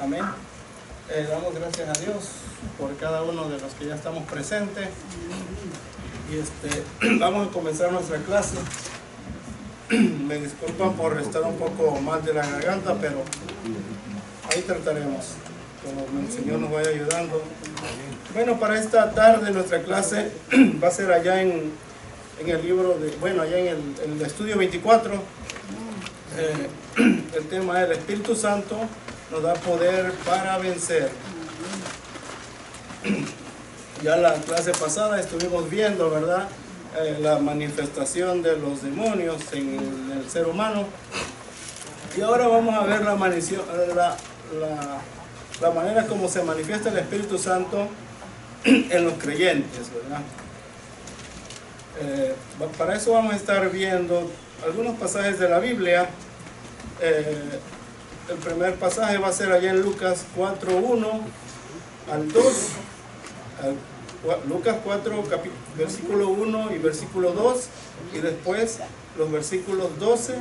Amén. Damos gracias a Dios por cada uno de los que ya estamos presentes. Y vamos a comenzar nuestra clase. Me disculpan por estar un poco mal de la garganta, pero ahí trataremos, como el Señor nos vaya ayudando. Bueno, para esta tarde nuestra clase va a ser allá en el libro de, allá en el estudio 24. El tema es: el Espíritu Santo nos da poder para vencer. Ya la clase pasada estuvimos viendo, ¿verdad?, la manifestación de los demonios en el ser humano. Y ahora vamos a ver la manera como se manifiesta el Espíritu Santo en los creyentes, ¿verdad? Para eso vamos a estar viendo algunos pasajes de la Biblia. El primer pasaje va a ser allá en Lucas 4:1 al 2. Lucas 4, versículo 1 y versículo 2, y después los versículos 12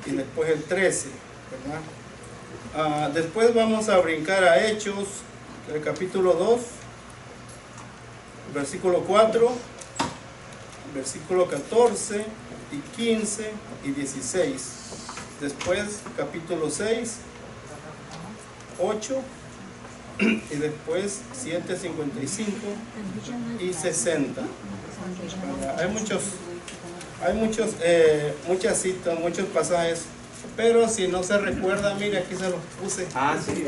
y después el 13, ¿verdad? Después vamos a brincar a Hechos, el capítulo 2, versículo 4, versículo 14 y 15 y 16. Después capítulo 6, 8 y después 7, 55 y 60. Hay muchas citas, muchos pasajes, pero si no se recuerda, mire, aquí se los puse. Sí.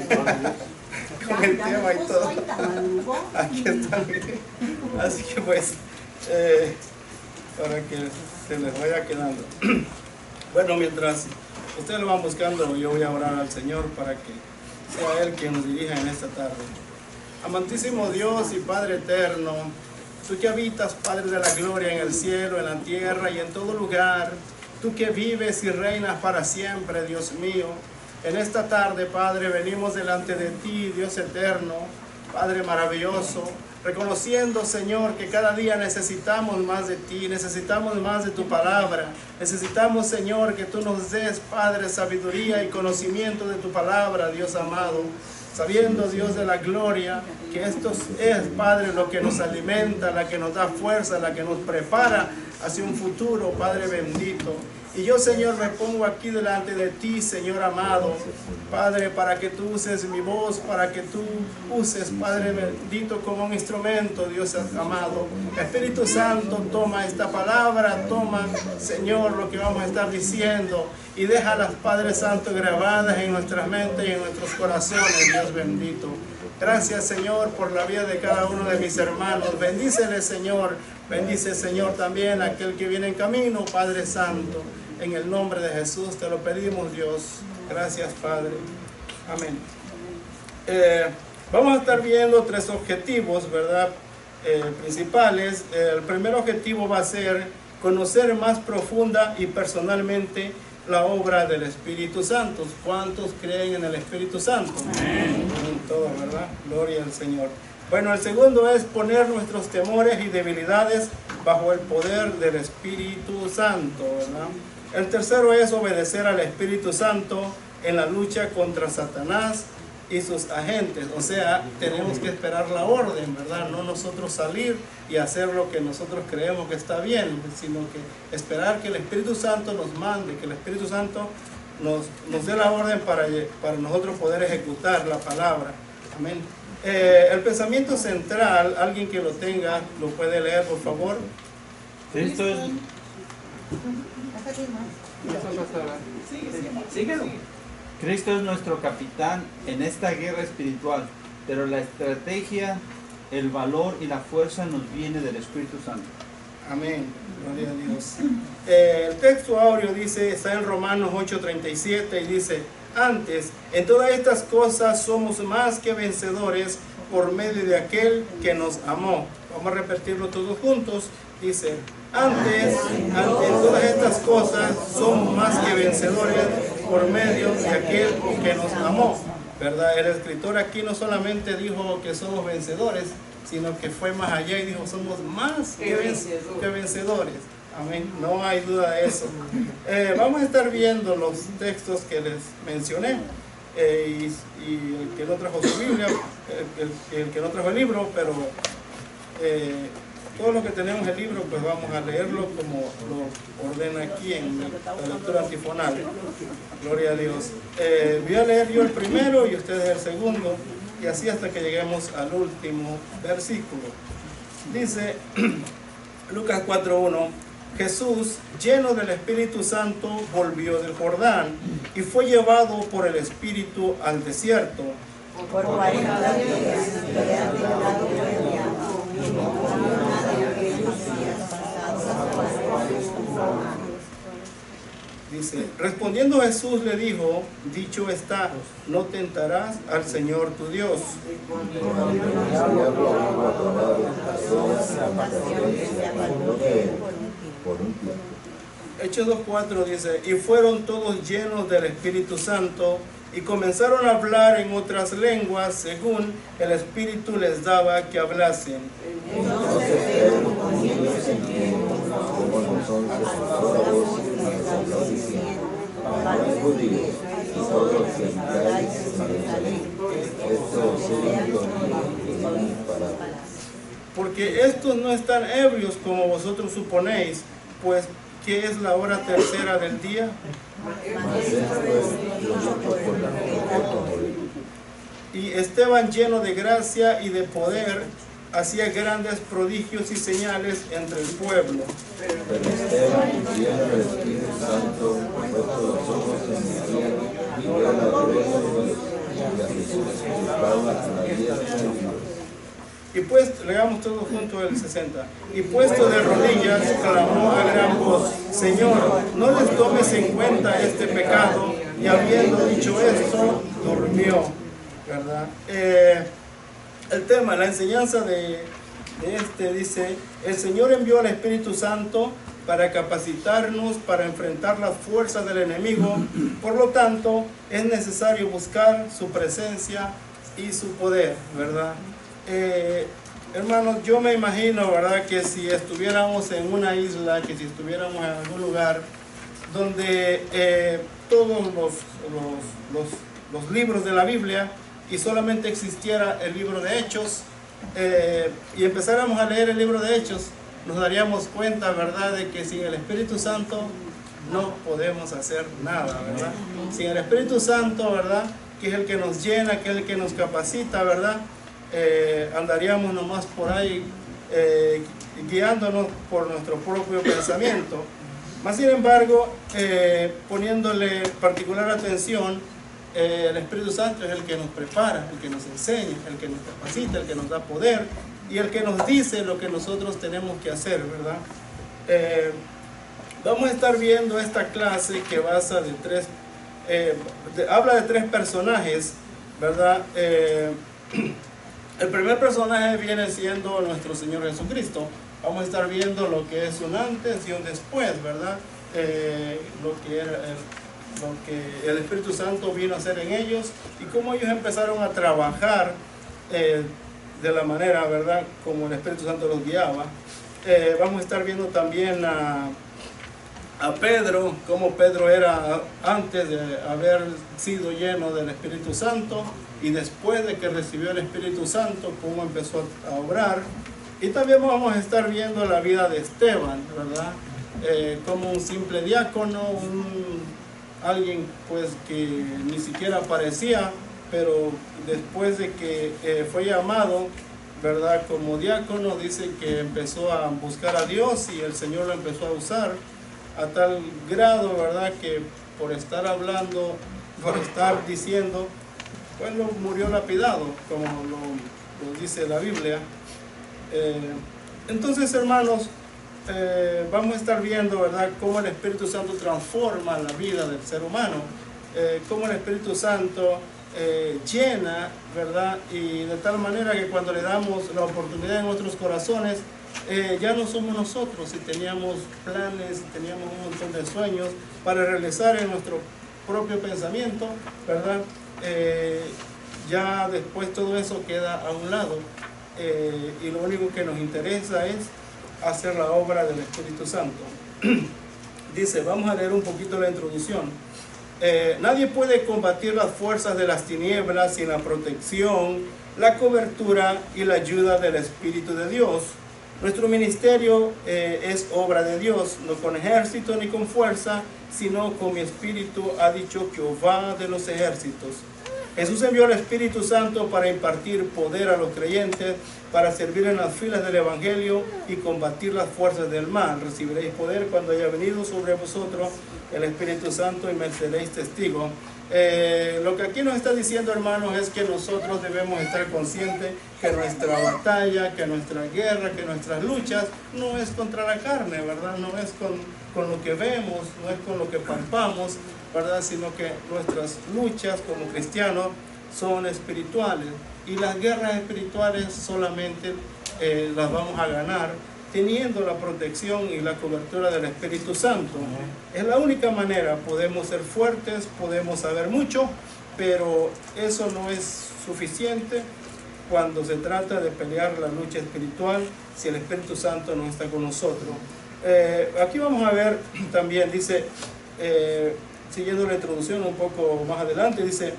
Con el tema y todo. Aquí está, mire. Así que pues, para que se les vaya quedando. Bueno, mientras ustedes lo van buscando, yo voy a orar al Señor para que sea Él quien nos dirija en esta tarde. Amantísimo Dios y Padre eterno, tú que habitas, Padre de la gloria, en el cielo, en la tierra y en todo lugar, tú que vives y reinas para siempre, Dios mío, en esta tarde, Padre, venimos delante de ti, Dios eterno, Padre maravilloso, reconociendo, Señor, que cada día necesitamos más de ti, necesitamos más de tu palabra, necesitamos, Señor, que tú nos des, Padre, sabiduría y conocimiento de tu palabra, Dios amado, sabiendo, Dios de la gloria, que esto es, Padre, lo que nos alimenta, la que nos da fuerza, la que nos prepara hacia un futuro, Padre bendito. Y yo, Señor, me pongo aquí delante de ti, Señor amado, Padre, para que tú uses mi voz, para que tú uses, Padre bendito, como un instrumento, Dios amado. Espíritu Santo, toma esta palabra, toma, Señor, lo que vamos a estar diciendo y déjalas, Padre Santo, grabadas en nuestras mentes y en nuestros corazones, Dios bendito. Gracias, Señor, por la vida de cada uno de mis hermanos. Bendícele, Señor. Bendice, Señor, también a aquel que viene en camino, Padre Santo. En el nombre de Jesús te lo pedimos, Dios. Gracias, Padre. Amén. Vamos a estar viendo tres objetivos, ¿verdad? Principales. El primer objetivo va a ser conocer más profunda y personalmente la obra del Espíritu Santo. ¿Cuántos creen en el Espíritu Santo? Amén. Todos, ¿verdad? Gloria al Señor. Bueno, el segundo es poner nuestros temores y debilidades bajo el poder del Espíritu Santo, ¿verdad? El tercero es obedecer al Espíritu Santo en la lucha contra Satanás y sus agentes. O sea, tenemos que esperar la orden, ¿verdad? No nosotros salir y hacer lo que nosotros creemos que está bien, sino que esperar que el Espíritu Santo nos mande, que el Espíritu Santo nos dé la orden para nosotros poder ejecutar la palabra. Amén. El pensamiento central, alguien que lo tenga, lo puede leer, por favor. Cristo es nuestro capitán en esta guerra espiritual, pero la estrategia, el valor y la fuerza nos viene del Espíritu Santo. Amén. Gloria a Dios. El texto áureo dice, está en Romanos 8:37 y dice: antes, en todas estas cosas somos más que vencedores por medio de aquel que nos amó. Vamos a repetirlo todos juntos. Dice: antes en todas estas cosas somos más que vencedores por medio de aquel que nos amó. ¿Verdad? El escritor aquí no solamente dijo que somos vencedores, sino que fue más allá y dijo: somos más que vencedores. Amén, no hay duda de eso. Vamos a estar viendo los textos que les mencioné. y el que no trajo su Biblia, el que no trajo el libro, pero todos los que tenemos el libro, pues vamos a leerlo como lo ordena aquí en la lectura antifonal. Gloria a Dios. Voy a leer yo el primero y ustedes el segundo, y así hasta que lleguemos al último versículo. Dice Lucas 4:1: Jesús, lleno del Espíritu Santo, volvió del Jordán y fue llevado por el Espíritu al desierto. Por 40 días le ha tentado por el diablo, y no comió nada en aquellos días pasados. Dice, respondiendo Jesús le dijo, dicho está, no tentarás al Señor tu Dios. Hechos 2:4 dice, y fueron todos llenos del Espíritu Santo y comenzaron a hablar en otras lenguas según el Espíritu les daba que hablasen. Entonces Pedro, poniéndose en pie, como nosotros diciendo, varones judíos y todos los que habitáis en Jerusalén, esto os he dicho para. Porque estos no están ebrios como vosotros suponéis, pues ¿qué es la hora tercera del día? Y Esteban, lleno de gracia y de poder, hacía grandes prodigios y señales entre el pueblo. Pero Esteban, lleno del Espíritu Santo, puesto los ojos en María, y vio la gloria de Dios, y a Jesús sentado a la diestra de Dios. Y pues, leamos todos juntos el 60. Y puesto de rodillas, clamó a gran voz, Señor, no les tomes en cuenta este pecado. Y habiendo dicho esto, durmió. ¿Verdad? El tema, la enseñanza de este dice, el Señor envió al Espíritu Santo para capacitarnos, para enfrentar las fuerzas del enemigo. Por lo tanto, es necesario buscar su presencia y su poder, ¿verdad? Hermanos, yo me imagino, ¿verdad?, que si estuviéramos en una isla, que si estuviéramos en algún lugar donde todos los libros de la Biblia y solamente existiera el libro de Hechos, y empezáramos a leer el libro de Hechos, nos daríamos cuenta, ¿verdad?, de que sin el Espíritu Santo no podemos hacer nada, ¿verdad? Sin el Espíritu Santo, ¿verdad?, que es el que nos llena, que es el que nos capacita, ¿verdad?, andaríamos nomás por ahí guiándonos por nuestro propio pensamiento. Mas sin embargo, poniéndole particular atención, el Espíritu Santo es el que nos prepara, el que nos enseña, el que nos capacita, el que nos da poder y el que nos dice lo que nosotros tenemos que hacer, ¿verdad? Vamos a estar viendo esta clase que basa de habla de tres personajes, ¿verdad? El primer personaje viene siendo nuestro Señor Jesucristo. Vamos a estar viendo lo que es un antes y un después, ¿verdad? Lo que el Espíritu Santo vino a hacer en ellos y cómo ellos empezaron a trabajar de la manera, ¿verdad?, como el Espíritu Santo los guiaba. Vamos a estar viendo también a Pedro, cómo Pedro era antes de haber sido lleno del Espíritu Santo y después de que recibió el Espíritu Santo, cómo empezó a obrar. Y también vamos a estar viendo la vida de Esteban, ¿verdad? Como un simple diácono, alguien pues que ni siquiera aparecía, pero después de que fue llamado, ¿verdad?, como diácono, dice que empezó a buscar a Dios y el Señor lo empezó a usar a tal grado, ¿verdad?, que por estar hablando, por estar diciendo, pues lo murió lapidado, como lo dice la Biblia. Entonces, hermanos, vamos a estar viendo, ¿verdad?, cómo el Espíritu Santo transforma la vida del ser humano, cómo el Espíritu Santo llena, ¿verdad?, y de tal manera que cuando le damos la oportunidad en nuestros corazones, ya no somos nosotros, y teníamos planes, teníamos un montón de sueños para realizar en nuestro propio pensamiento, ¿verdad? Ya después todo eso queda a un lado, y lo único que nos interesa es hacer la obra del Espíritu Santo. Dice, vamos a leer un poquito la introducción. Nadie puede combatir las fuerzas de las tinieblas sin la protección, la cobertura y la ayuda del Espíritu de Dios. Nuestro ministerio es obra de Dios, no con ejército ni con fuerza, sino con mi espíritu, ha dicho Jehová de los ejércitos. Jesús envió al Espíritu Santo para impartir poder a los creyentes, para servir en las filas del Evangelio y combatir las fuerzas del mal. Recibiréis poder cuando haya venido sobre vosotros el Espíritu Santo y me seréis testigos. Lo que aquí nos está diciendo, hermanos, es que nosotros debemos estar conscientes que nuestra batalla, que nuestra guerra, que nuestras luchas no es contra la carne, ¿verdad? No es con lo que vemos, no es con lo que palpamos, ¿verdad? Sino que nuestras luchas como cristianos son espirituales, y las guerras espirituales solamente las vamos a ganar teniendo la protección y la cobertura del Espíritu Santo. Es la única manera. Podemos ser fuertes, podemos saber mucho, pero eso no es suficiente cuando se trata de pelear la lucha espiritual si el Espíritu Santo no está con nosotros. Aquí vamos a ver también, dice, siguiendo la introducción un poco más adelante, dice,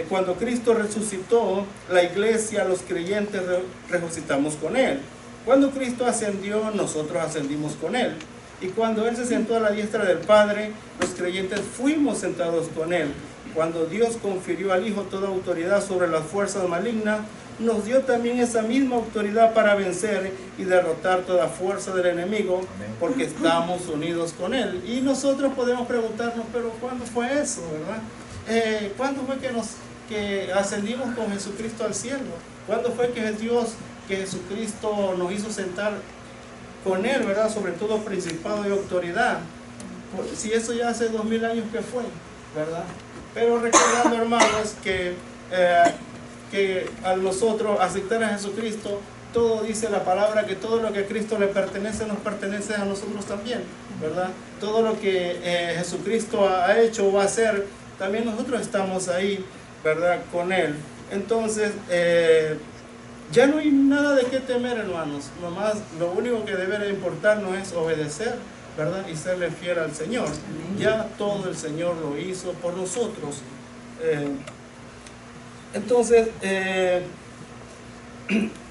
cuando Cristo resucitó, la iglesia, los creyentes resucitamos con Él. Cuando Cristo ascendió, nosotros ascendimos con Él. Y cuando Él se sentó a la diestra del Padre, los creyentes fuimos sentados con Él. Cuando Dios confirió al Hijo toda autoridad sobre las fuerzas malignas, nos dio también esa misma autoridad para vencer y derrotar toda fuerza del enemigo, porque estamos unidos con Él. Y nosotros podemos preguntarnos, pero ¿cuándo fue eso, verdad? ¿Cuándo fue que ascendimos con Jesucristo al cielo? ¿Cuándo fue que Jesucristo nos hizo sentar con Él, verdad? Sobre todo principado y autoridad. Si eso ya hace 2000 años que fue, ¿verdad? Pero recordando, hermanos, que al nosotros aceptar a Jesucristo, todo dice la palabra que todo lo que a Cristo le pertenece nos pertenece a nosotros también, ¿verdad? Todo lo que Jesucristo ha hecho o va a hacer, también nosotros estamos ahí, ¿verdad? Con Él. Entonces, ya no hay nada de qué temer, hermanos. Nomás lo único que debe de importarnos es obedecer, ¿verdad? Y serle fiel al Señor. Ya todo el Señor lo hizo por nosotros. Entonces,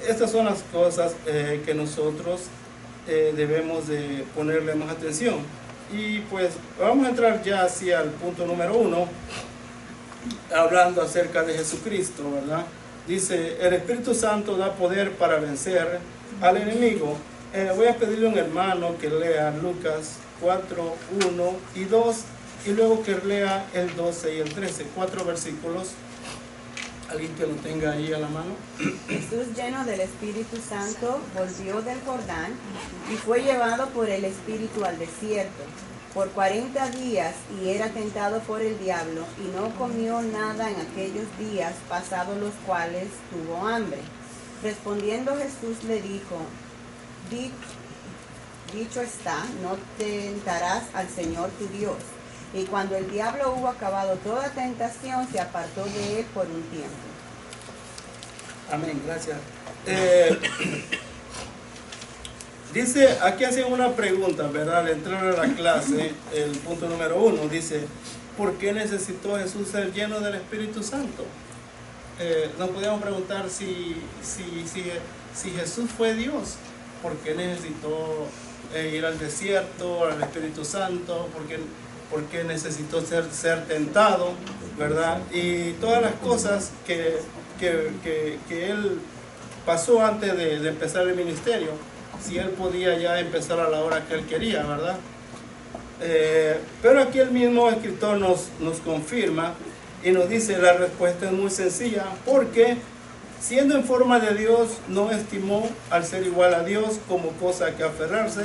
estas son las cosas que nosotros debemos de ponerle más atención. Y pues vamos a entrar ya hacia el punto número 1, hablando acerca de Jesucristo, ¿verdad? Dice, el Espíritu Santo da poder para vencer al enemigo. Voy a pedirle a un hermano que lea Lucas 4, 1 y 2, y luego que lea el 12 y el 13, 4 versículos. ¿Alguien que lo tenga ahí a la mano? Jesús, lleno del Espíritu Santo, volvió del Jordán y fue llevado por el Espíritu al desierto por 40 días, y era tentado por el diablo, y no comió nada en aquellos días, pasados los cuales tuvo hambre. Respondiendo Jesús le dijo, dicho está, no tentarás al Señor tu Dios. Y cuando el diablo hubo acabado toda tentación, se apartó de él por un tiempo. Amén, gracias. Dice, aquí hacen una pregunta, ¿verdad? Al entrar a la clase, el punto número 1, dice, ¿por qué necesitó Jesús ser lleno del Espíritu Santo? Nos podemos preguntar si Jesús fue Dios, ¿por qué necesitó ir al desierto, al Espíritu Santo? ¿Por qué necesitó ser tentado, verdad? Y todas las cosas que él pasó antes de empezar el ministerio, si él podía ya empezar a la hora que él quería, ¿verdad? Pero aquí el mismo escritor nos confirma y nos dice, la respuesta es muy sencilla, porque siendo en forma de Dios, no estimó al ser igual a Dios como cosa a que aferrarse,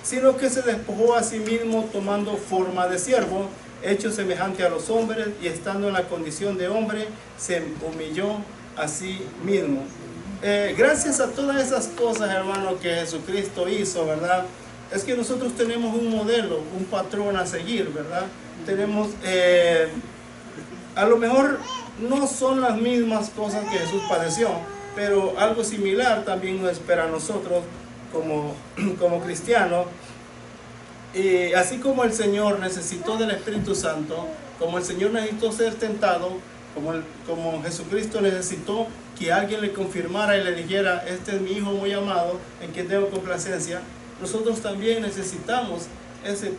sino que se despojó a sí mismo tomando forma de siervo, hecho semejante a los hombres, y estando en la condición de hombre, se humilló a sí mismo. Gracias a todas esas cosas, hermano, que Jesucristo hizo, ¿verdad? Es que nosotros tenemos un modelo, un patrón a seguir, ¿verdad? Tenemos, a lo mejor no son las mismas cosas que Jesús padeció, pero algo similar también nos espera a nosotros como cristianos. Y así como el Señor necesitó del Espíritu Santo, como el Señor necesitó ser tentado, como Jesucristo necesitó que alguien le confirmara y le dijera, este es mi Hijo muy amado, en quien tengo complacencia, nosotros también necesitamos ese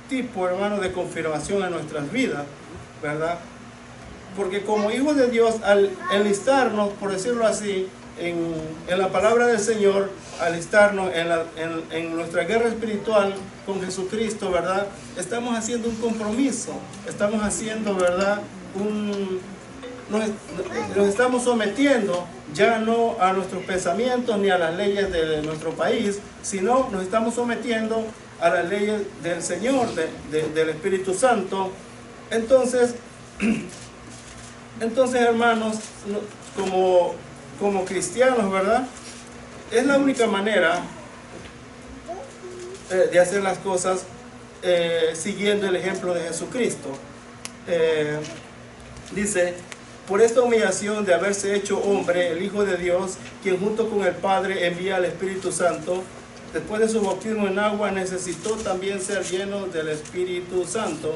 tipo, hermano, de confirmación en nuestras vidas, ¿verdad? Porque como hijos de Dios, al enlistarnos, por decirlo así, en la palabra del Señor, alistarnos en nuestra guerra espiritual con Jesucristo, ¿verdad? Estamos haciendo un compromiso, estamos haciendo, ¿verdad? Nos estamos sometiendo ya no a nuestros pensamientos ni a las leyes de nuestro país, sino nos estamos sometiendo a las leyes del Señor, del Espíritu Santo. Entonces, hermanos, como cristianos, ¿verdad? Es la única manera de hacer las cosas siguiendo el ejemplo de Jesucristo. Dice, por esta humillación de haberse hecho hombre, el Hijo de Dios, quien junto con el Padre envía al Espíritu Santo, después de su bautismo en agua, necesitó también ser lleno del Espíritu Santo.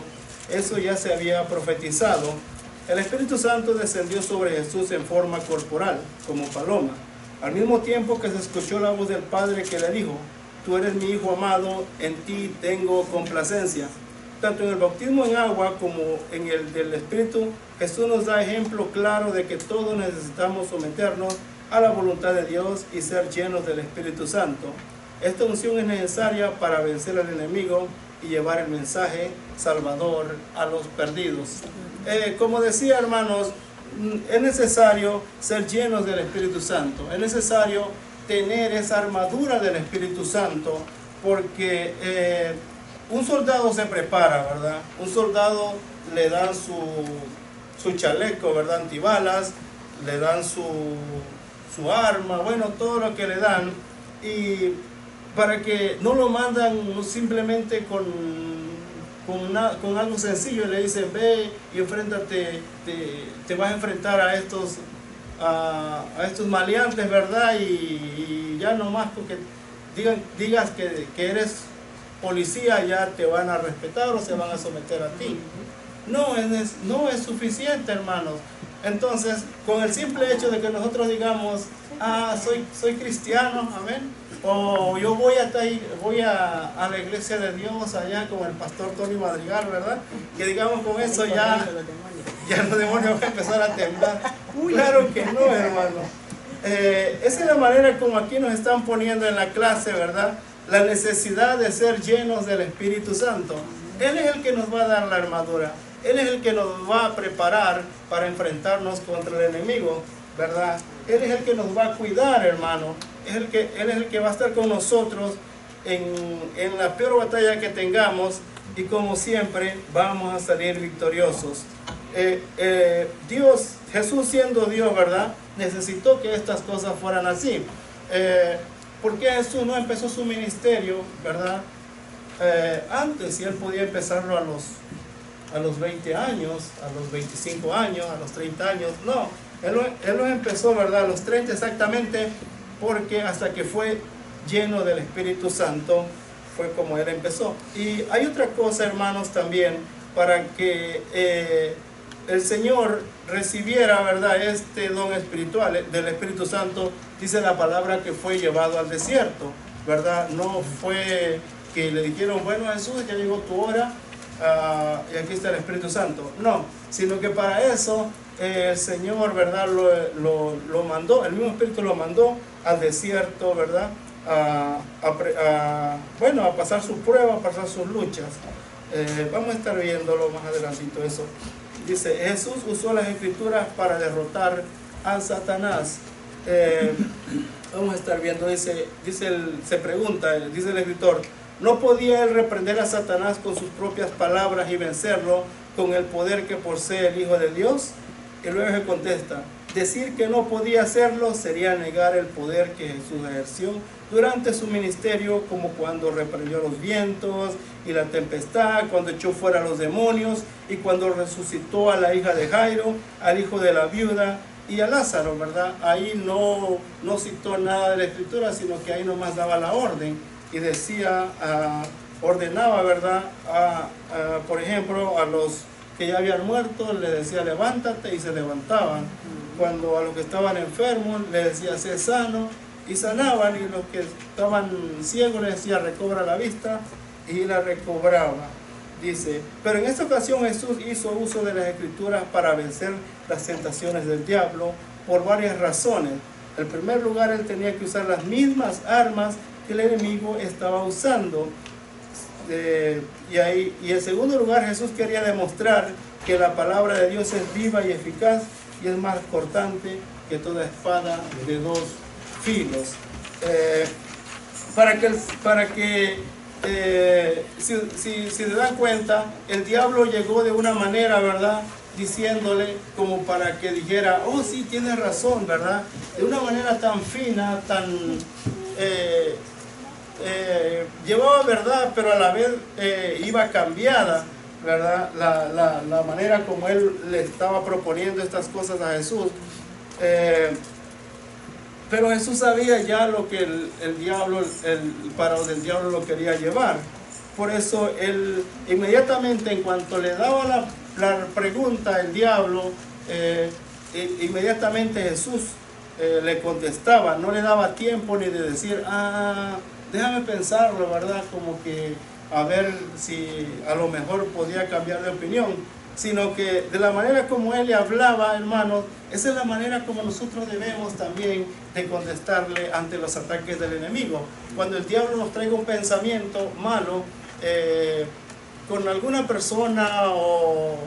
Eso ya se había profetizado. El Espíritu Santo descendió sobre Jesús en forma corporal, como paloma, al mismo tiempo que se escuchó la voz del Padre que le dijo, tú eres mi Hijo amado, en ti tengo complacencia. Tanto en el bautismo en agua como en el del Espíritu, Jesús nos da ejemplo claro de que todos necesitamos someternos a la voluntad de Dios y ser llenos del Espíritu Santo. Esta unción es necesaria para vencer al enemigo y llevar el mensaje salvador a los perdidos. Como decía, hermanos, es necesario ser llenos del Espíritu Santo, es necesario tener esa armadura del Espíritu Santo, porque un soldado se prepara, ¿verdad? Un soldado le dan su chaleco, ¿verdad? Antibalas, le dan su arma, bueno, todo lo que le dan, y para que no lo mandan simplemente con algo sencillo, le dicen ve y enfréntate, te vas a enfrentar a estos maleantes, ¿verdad? Y ya nomás porque digas que eres policía ya te van a respetar o se van a someter a ti. No es suficiente, hermanos. Entonces, con el simple hecho de que nosotros digamos, soy cristiano, amén, o yo voy a la iglesia de Dios allá con el pastor Tony Madrigal, ¿verdad? Que digamos con eso ya los demonios van a empezar a temblar. Claro que no, hermano. Esa es la manera como aquí nos están poniendo en la clase, ¿verdad? La necesidad de ser llenos del Espíritu Santo. Él es el que nos va a dar la armadura. Él es el que nos va a preparar para enfrentarnos contra el enemigo, ¿verdad? Él es el que nos va a cuidar, hermano. Él es el que va a estar con nosotros en la peor batalla que tengamos, y como siempre vamos a salir victoriosos. Jesús siendo Dios, ¿verdad? Necesitó que estas cosas fueran así. ¿Por qué Jesús no empezó su ministerio, ¿verdad? Antes, si él podía empezarlo a los 20 años, a los 25 años, a los 30 años. No, él lo empezó, ¿verdad? A los 30 exactamente, porque hasta que fue lleno del Espíritu Santo, fue como él empezó. Y hay otra cosa, hermanos, también, para que el Señor recibiera, ¿verdad?, este don espiritual del Espíritu Santo. Dice la palabra que fue llevado al desierto, ¿verdad? No fue que le dijeron, bueno, Jesús, ya llegó tu hora, y aquí está el Espíritu Santo. No, sino que para eso el Señor, ¿verdad?, lo mandó, el mismo Espíritu lo mandó al desierto, ¿verdad?, a pasar sus pruebas, a pasar sus luchas. Vamos a estar viéndolo más adelantito eso. Dice, Jesús usó las Escrituras para derrotar a Satanás. Vamos a estar viendo, dice el escritor, ¿no podía él reprender a Satanás con sus propias palabras y vencerlo con el poder que posee el Hijo de Dios? Y luego se contesta, decir que no podía hacerlo sería negar el poder que Jesús ejerció durante su ministerio, como cuando reprendió los vientos y la tempestad, cuando echó fuera a los demonios y cuando resucitó a la hija de Jairo, al hijo de la viuda y a Lázaro, ¿verdad? Ahí no citó nada de la Escritura, sino que ahí nomás daba la orden y decía, ordenaba, ¿verdad?, por ejemplo, a los que ya habían muerto, les decía levántate y se levantaban. Cuando a los que estaban enfermos les decía sé sano y sanaban, y los que estaban ciegos les decía recobra la vista y la recobraba. Dice, pero en esta ocasión Jesús hizo uso de las Escrituras para vencer las tentaciones del diablo por varias razones. En primer lugar, él tenía que usar las mismas armas que el enemigo estaba usando. Y en segundo lugar, Jesús quería demostrar que la palabra de Dios es viva y eficaz y es más cortante que toda espada de dos filos. Si se dan cuenta, el diablo llegó de una manera, ¿verdad?, diciéndole como para que dijera, oh sí, tienes razón, ¿verdad?, de una manera tan fina, tan llevaba verdad, pero a la vez iba cambiada, ¿verdad?, la manera como él le estaba proponiendo estas cosas a Jesús. Pero Jesús sabía ya lo que el diablo, para donde el diablo lo quería llevar. Por eso él inmediatamente, en cuanto le daba la pregunta el diablo, inmediatamente Jesús le contestaba. No le daba tiempo ni de decir, déjame pensarlo, ¿verdad? Como que a ver si a lo mejor podía cambiar de opinión. Sino que de la manera como él le hablaba, hermanos, esa es la manera como nosotros debemos también de contestarle ante los ataques del enemigo. Cuando el diablo nos traiga un pensamiento malo con alguna persona o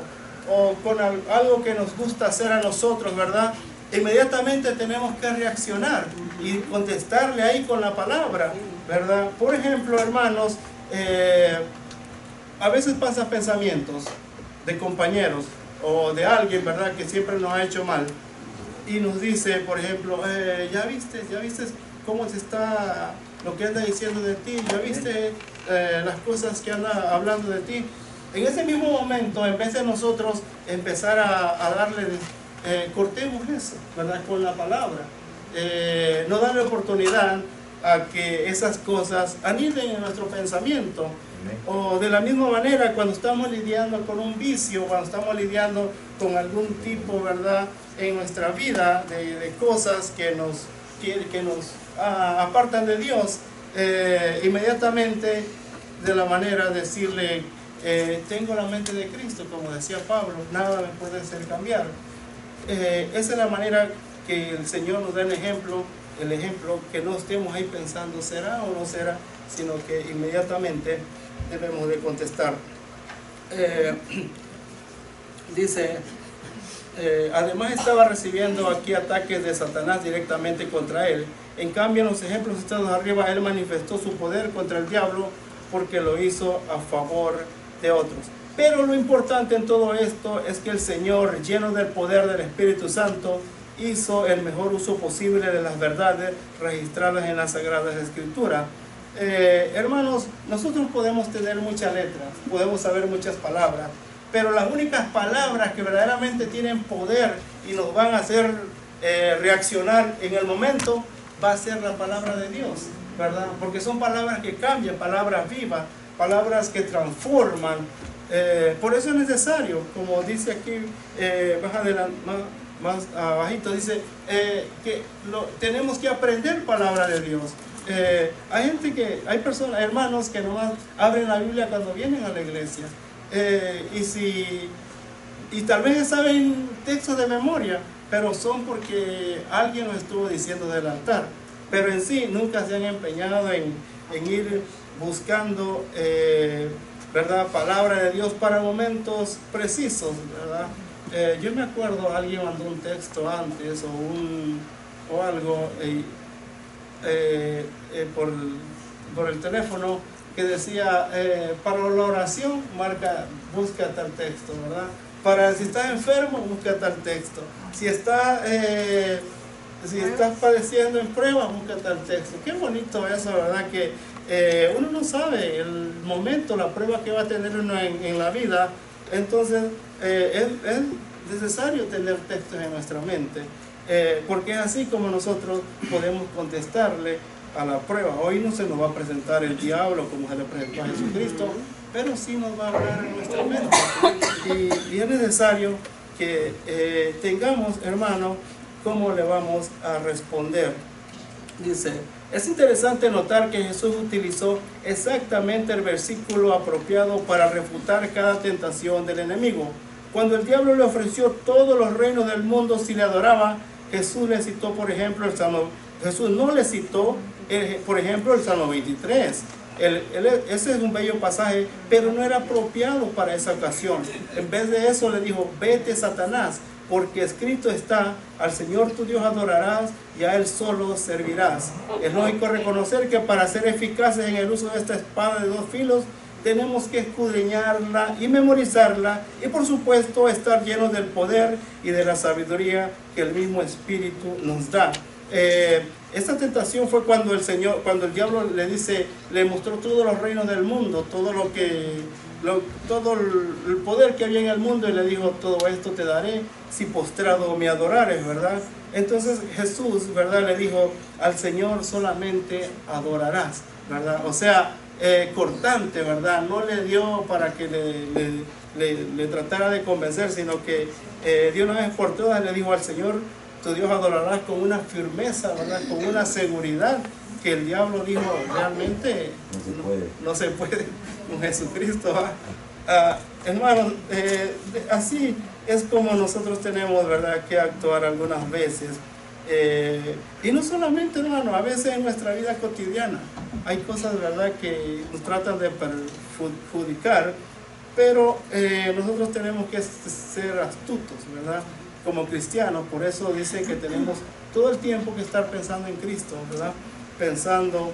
con algo que nos gusta hacer a nosotros, ¿verdad?, inmediatamente tenemos que reaccionar y contestarle ahí con la palabra, ¿verdad? Por ejemplo, hermanos, a veces pasan pensamientos de compañeros o de alguien, ¿verdad?, que siempre nos ha hecho mal y nos dice, por ejemplo, ¿ya viste cómo se está, lo que anda diciendo de ti? ¿Ya viste las cosas que anda hablando de ti? En ese mismo momento, en vez de nosotros empezar a darle, cortemos eso, ¿verdad?, con la palabra, no darle oportunidad a que esas cosas aniden en nuestro pensamiento. O de la misma manera, cuando estamos lidiando con un vicio, cuando estamos lidiando con algún tipo, ¿verdad?, en nuestra vida de cosas que nos apartan de Dios, inmediatamente de la manera de decirle, tengo la mente de Cristo, como decía Pablo, nada me puede hacer cambiar. Esa es la manera que el Señor nos da el ejemplo, que no estemos ahí pensando será o no será, sino que inmediatamente debemos de contestar. Dice, además estaba recibiendo aquí ataques de Satanás directamente contra él. En cambio, en los ejemplos citados arriba, él manifestó su poder contra el diablo porque lo hizo a favor de otros. Pero lo importante en todo esto es que el Señor, lleno del poder del Espíritu Santo, hizo el mejor uso posible de las verdades registradas en las Sagradas Escrituras. Hermanos, nosotros podemos tener muchas letras, podemos saber muchas palabras, pero las únicas palabras que verdaderamente tienen poder y nos van a hacer reaccionar en el momento, va a ser la palabra de Dios, ¿verdad? Porque son palabras que cambian, palabras vivas, palabras que transforman. Por eso es necesario, como dice aquí, más abajito, dice que tenemos que aprender palabra de Dios. Hay personas, hermanos, que nomás abren la Biblia cuando vienen a la iglesia, y tal vez saben textos de memoria, pero son porque alguien lo estuvo diciendo del altar, pero en sí nunca se han empeñado en ir buscando, ¿verdad?, palabra de Dios para momentos precisos, ¿verdad? Yo me acuerdo, alguien mandó un texto antes o algo por el teléfono que decía, para la oración busca tal texto, ¿verdad? Si estás enfermo, busca tal texto. Si estás padeciendo en prueba, busca tal texto. Qué bonito eso, ¿verdad? Que uno no sabe el momento, la prueba que va a tener uno en la vida. Entonces es necesario tener textos en nuestra mente, porque es así como nosotros podemos contestarle a la prueba. Hoy no se nos va a presentar el diablo como se le presentó a Jesucristo, pero sí nos va a hablar en nuestra mente. Y es necesario que tengamos, hermano, cómo le vamos a responder. Dice, es interesante notar que Jesús utilizó exactamente el versículo apropiado para refutar cada tentación del enemigo. Cuando el diablo le ofreció todos los reinos del mundo si le adoraba, Jesús le citó, por ejemplo, el Salmo. Jesús no le citó, por ejemplo, el Salmo 23. Ese es un bello pasaje, pero no era apropiado para esa ocasión. En vez de eso le dijo, vete Satanás, porque escrito está, al Señor tu Dios adorarás y a Él solo servirás. Es lógico reconocer que para ser eficaces en el uso de esta espada de dos filos, tenemos que escudriñarla y memorizarla y por supuesto estar llenos del poder y de la sabiduría que el mismo Espíritu nos da. Esta tentación fue cuando el diablo le dice, le mostró todos los reinos del mundo, todo el poder que había en el mundo, y le dijo, todo esto te daré si postrado me adorares, ¿verdad? Entonces Jesús, ¿verdad?, le dijo, al Señor solamente adorarás, ¿verdad? O sea, cortante, ¿verdad? No le dio para que le tratara de convencer, sino que de una vez por todas le dijo, al Señor tu Dios adorarás con una firmeza, ¿verdad?, con una seguridad que el diablo dijo, realmente no se puede con Jesucristo. Hermanos, así es como nosotros tenemos, ¿verdad?, que actuar algunas veces. Y no solamente, hermano, a veces en nuestra vida cotidiana hay cosas, ¿verdad?, que nos tratan de perjudicar, pero nosotros tenemos que ser astutos, ¿verdad?, como cristianos. Por eso dice que tenemos todo el tiempo que estar pensando en Cristo, ¿verdad?, pensando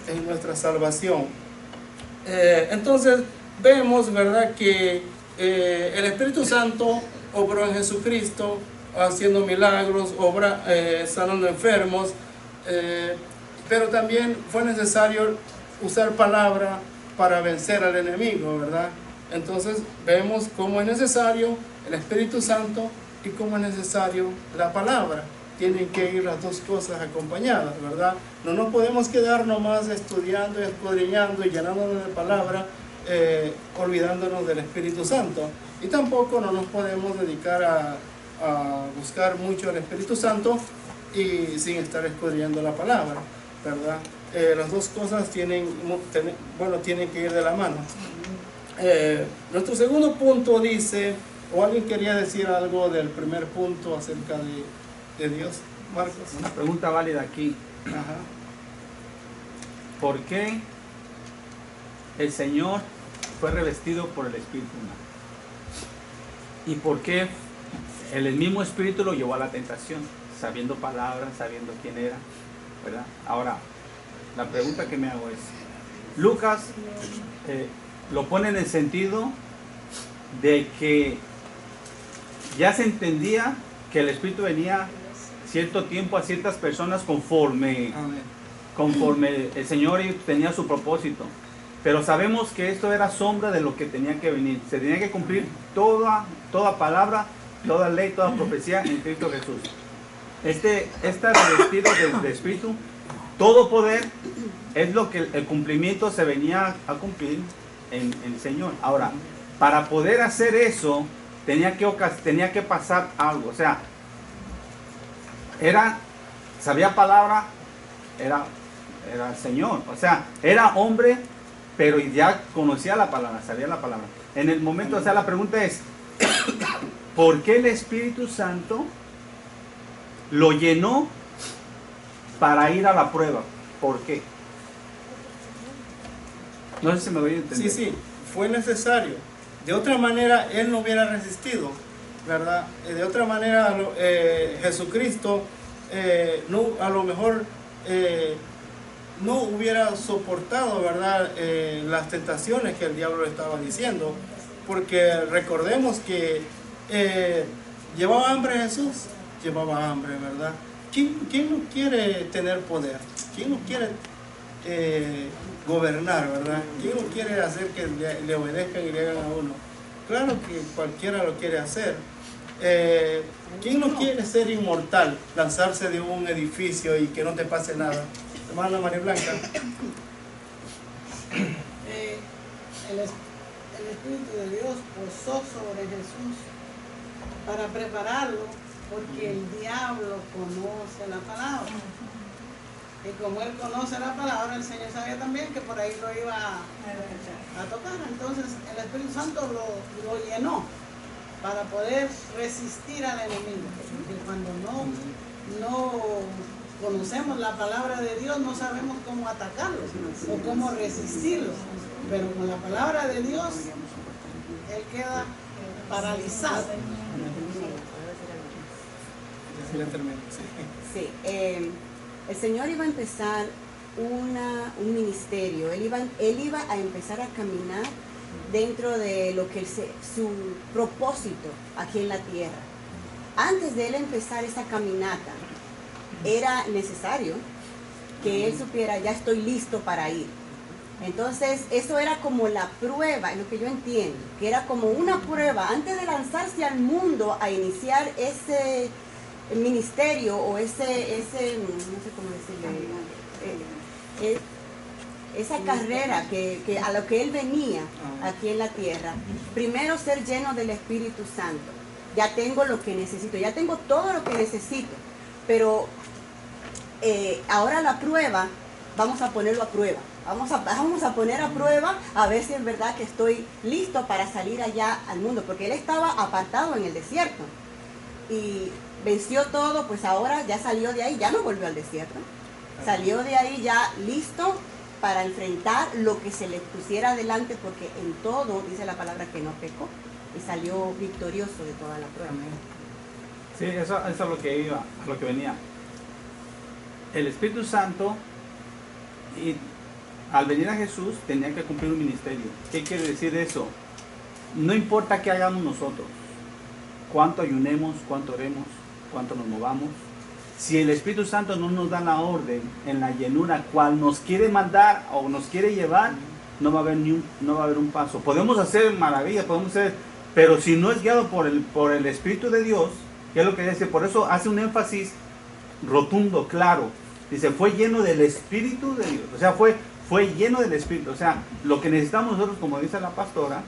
en nuestra salvación. Entonces vemos, ¿verdad?, que el Espíritu Santo obró en Jesucristo, haciendo milagros, sanando enfermos, pero también fue necesario usar palabra para vencer al enemigo, ¿verdad? Entonces vemos cómo es necesario el Espíritu Santo y cómo es necesario la palabra. Tienen que ir las dos cosas acompañadas, ¿verdad? No nos podemos quedar nomás estudiando, escudriñando y llenándonos de palabra, olvidándonos del Espíritu Santo. Y tampoco no nos podemos dedicar a buscar mucho el Espíritu Santo y sin estar escudriñando la palabra, ¿verdad? Las dos cosas tienen que ir de la mano. Nuestro segundo punto dice, o alguien quería decir algo del primer punto acerca de Dios, Marcos. Una pregunta válida aquí. Ajá. ¿Por qué el Señor fue revestido por el Espíritu humano? ¿Y por qué el mismo Espíritu lo llevó a la tentación? Sabiendo palabras, sabiendo quién era, ¿verdad? Ahora, la pregunta que me hago es, Lucas lo pone en el sentido de que ya se entendía que el Espíritu venía cierto tiempo a ciertas personas conforme el Señor tenía su propósito. Pero sabemos que esto era sombra de lo que tenía que venir. Se tenía que cumplir toda palabra, toda ley, toda profecía en Cristo Jesús. Este revestido de Espíritu, todo poder, es lo que el cumplimiento se venía a cumplir en el Señor. Ahora, para poder hacer eso, tenía que pasar algo. O sea, sabía palabra, era el Señor. O sea, era hombre, pero ya conocía la palabra, sabía la palabra. En el momento, o sea, la pregunta es, ¿por qué el Espíritu Santo lo llenó para ir a la prueba? ¿Por qué? No sé si me voy a entender. Sí, fue necesario. De otra manera, él no hubiera resistido, ¿verdad? De otra manera, Jesucristo a lo mejor no hubiera soportado, ¿verdad?, las tentaciones que el diablo le estaba diciendo, porque recordemos que ¿llevaba hambre Jesús? Llevaba hambre, ¿verdad? ¿Quién no quiere tener poder? ¿Quién no quiere gobernar, verdad? ¿Quién no quiere hacer que le obedezcan y le hagan a uno? Claro que cualquiera lo quiere hacer. ¿Quién no quiere ser inmortal, lanzarse de un edificio y que no te pase nada? Hermana María Blanca. el Espíritu de Dios posó sobre Jesús para prepararlo, porque el diablo conoce la palabra. Y como él conoce la palabra, el Señor sabía también que por ahí lo iba a tocar. Entonces el Espíritu Santo lo llenó para poder resistir al enemigo. Porque cuando no conocemos la palabra de Dios, no sabemos cómo atacarlo o cómo resistirlo. Pero con la palabra de Dios, él queda paralizado. Sí, el Señor iba a empezar un ministerio, él iba a empezar a caminar dentro de lo que su propósito aquí en la tierra. Antes de él empezar esa caminata, era necesario que él supiera, ya estoy listo para ir. Entonces, eso era como la prueba, es lo que yo entiendo, que era como una prueba antes de lanzarse al mundo a iniciar ese ministerio o ese no sé cómo decirle, esa carrera que a lo que él venía aquí en la tierra. Primero, ser lleno del Espíritu Santo. Ya tengo lo que necesito, ya tengo todo lo que necesito, pero ahora la prueba, vamos a ponerlo a prueba. Vamos a poner a prueba a ver si es verdad que estoy listo para salir allá al mundo, porque él estaba apartado en el desierto y venció todo, pues ahora ya salió de ahí, ya no volvió al desierto, salió de ahí ya listo para enfrentar lo que se le pusiera adelante, porque en todo dice la palabra que no pecó y salió victorioso de toda la prueba. Sí, eso es lo que iba, a lo que venía. El Espíritu Santo, y al venir a Jesús, tenía que cumplir un ministerio. ¿Qué quiere decir eso? No importa qué hagamos nosotros, cuánto ayunemos, cuánto oremos, cuánto nos movamos, si el Espíritu Santo no nos da la orden en la llenura cual nos quiere mandar o nos quiere llevar, no va a haber un paso. Podemos hacer maravillas, pero si no es guiado por el Espíritu de Dios, que es lo que dice, por eso hace un énfasis rotundo, claro. Dice, fue lleno del Espíritu de Dios. O sea, fue lleno del Espíritu. O sea, lo que necesitamos nosotros, como dice la pastora,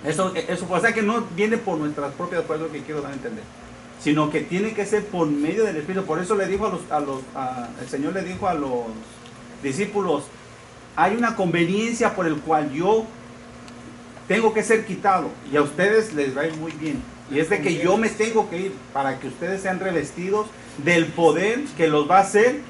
eso o sea, que no viene por nuestras propias fuerzas, lo que quiero dar a entender, sino que tiene que ser por medio del Espíritu. Por eso le dijo el Señor le dijo a los discípulos, hay una conveniencia por el cual yo tengo que ser quitado y a ustedes les va a ir muy bien. Y es de que yo me tengo que ir para que ustedes sean revestidos del poder que los va a hacer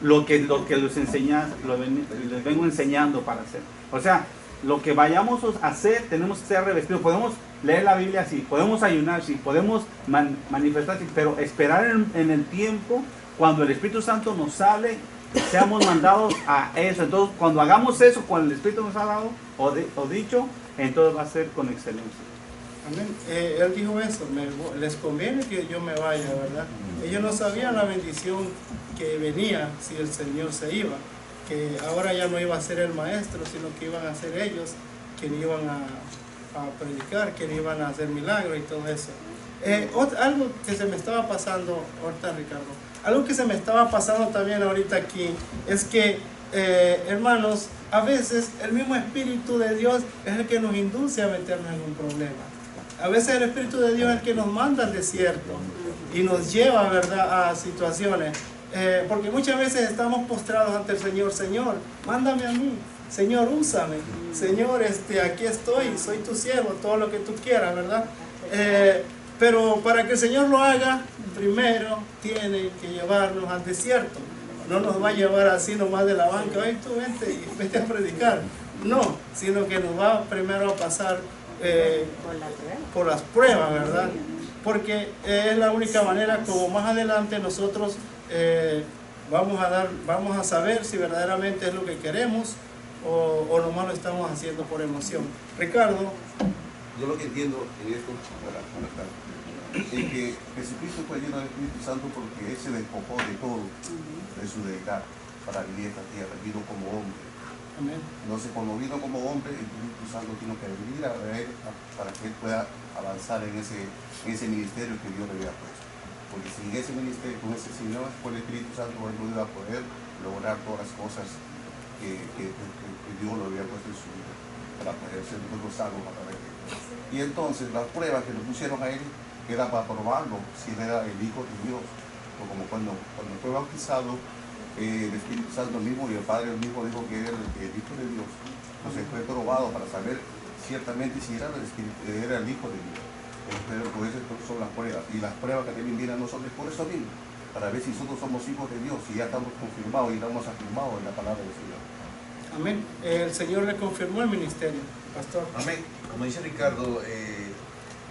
lo que les enseña, les vengo enseñando para hacer. O sea, lo que vayamos a hacer, tenemos que ser revestidos. Podemos leer la Biblia así, podemos ayunar sí, podemos manifestar sí, pero esperar en el tiempo cuando el Espíritu Santo nos hable, seamos mandados a eso. Entonces, cuando hagamos eso, cuando el Espíritu nos ha dado o dicho, entonces va a ser con excelencia. Amén. Él dijo eso, les conviene que yo me vaya, ¿verdad? Ellos no sabían la bendición que venía si el Señor se iba, que ahora ya no iba a ser el maestro, sino que iban a ser ellos quienes iban a predicar, quienes iban a hacer milagros y todo eso. Algo que se me estaba pasando ahorita, Ricardo, algo que se me estaba pasando también ahorita aquí, es que, hermanos, a veces el mismo Espíritu de Dios es el que nos induce a meternos en un problema. A veces el Espíritu de Dios es el que nos manda al desierto y nos lleva, ¿verdad?, a situaciones. Porque muchas veces estamos postrados ante el Señor. Señor, mándame a mí. Señor, úsame. Señor, aquí estoy, soy tu siervo, todo lo que tú quieras, ¿verdad? Pero para que el Señor lo haga, primero tiene que llevarnos al desierto. No nos va a llevar así nomás de la banca, ay, tú vete a predicar. No, sino que nos va primero a pasar por las pruebas, ¿verdad? Porque es la única manera como más adelante nosotros vamos a saber si verdaderamente es lo que queremos o nomás lo estamos haciendo por emoción. Ricardo. Yo lo que entiendo en esto es que Jesucristo fue lleno del Espíritu Santo porque Él se despojó de todo, de su deidad, para vivir esta tierra, vino como hombre. Amén. Entonces, cuando vino como hombre, el Espíritu Santo tiene que venir a él para que él pueda avanzar en ese ministerio que Dios le había puesto. Porque sin ese ministerio, con ese Señor, con el Espíritu Santo, él no iba a poder lograr todas las cosas que Dios lo había puesto en su vida. para poder ser nosotros salvos a través de él. Y entonces las pruebas que le pusieron a él era para probarlo si él era el Hijo de Dios. O como cuando fue bautizado, el Espíritu Santo mismo y el Padre mismo dijo que era el Hijo de Dios. Entonces fue probado para saber ciertamente si era el Hijo de Dios. Pero por eso son las pruebas. Y las pruebas que también vienen a nosotros por eso mismo, para ver si nosotros somos hijos de Dios, si ya estamos confirmados y estamos afirmados en la palabra del Señor. Amén. El Señor le confirmó el ministerio, pastor. Amén. Como dice Ricardo,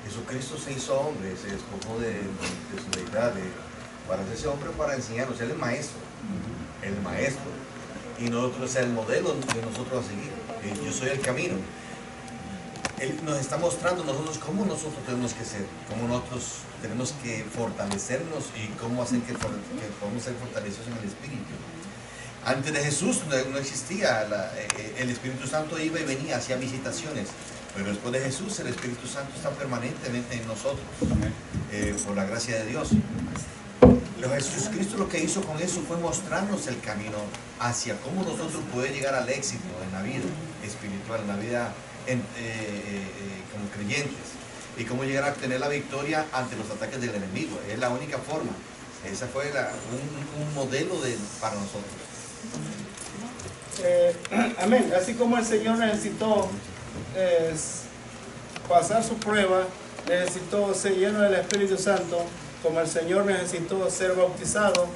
Jesucristo se hizo hombre, se despojó de su deidad para hacerse hombre, para enseñarnos. Él es maestro, el maestro, y nosotros es el modelo de nosotros a seguir. Yo soy el camino. Él nos está mostrando nosotros cómo nosotros tenemos que ser, cómo nosotros tenemos que fortalecernos y cómo hacer que podamos ser fortalecidos en el Espíritu. Antes de Jesús no existía, el Espíritu Santo iba y venía, hacía visitaciones, pero después de Jesús el Espíritu Santo está permanentemente en nosotros, por la gracia de Dios. Jesucristo lo que hizo con eso fue mostrarnos el camino hacia cómo nosotros podemos llegar al éxito en la vida espiritual, en la vida como creyentes, y cómo llegar a tener la victoria ante los ataques del enemigo. Es la única forma. Esa fue un modelo para nosotros. Amén. Así como el Señor necesitó pasar su prueba, necesitó ser lleno del Espíritu Santo, como el Señor necesitó ser bautizado,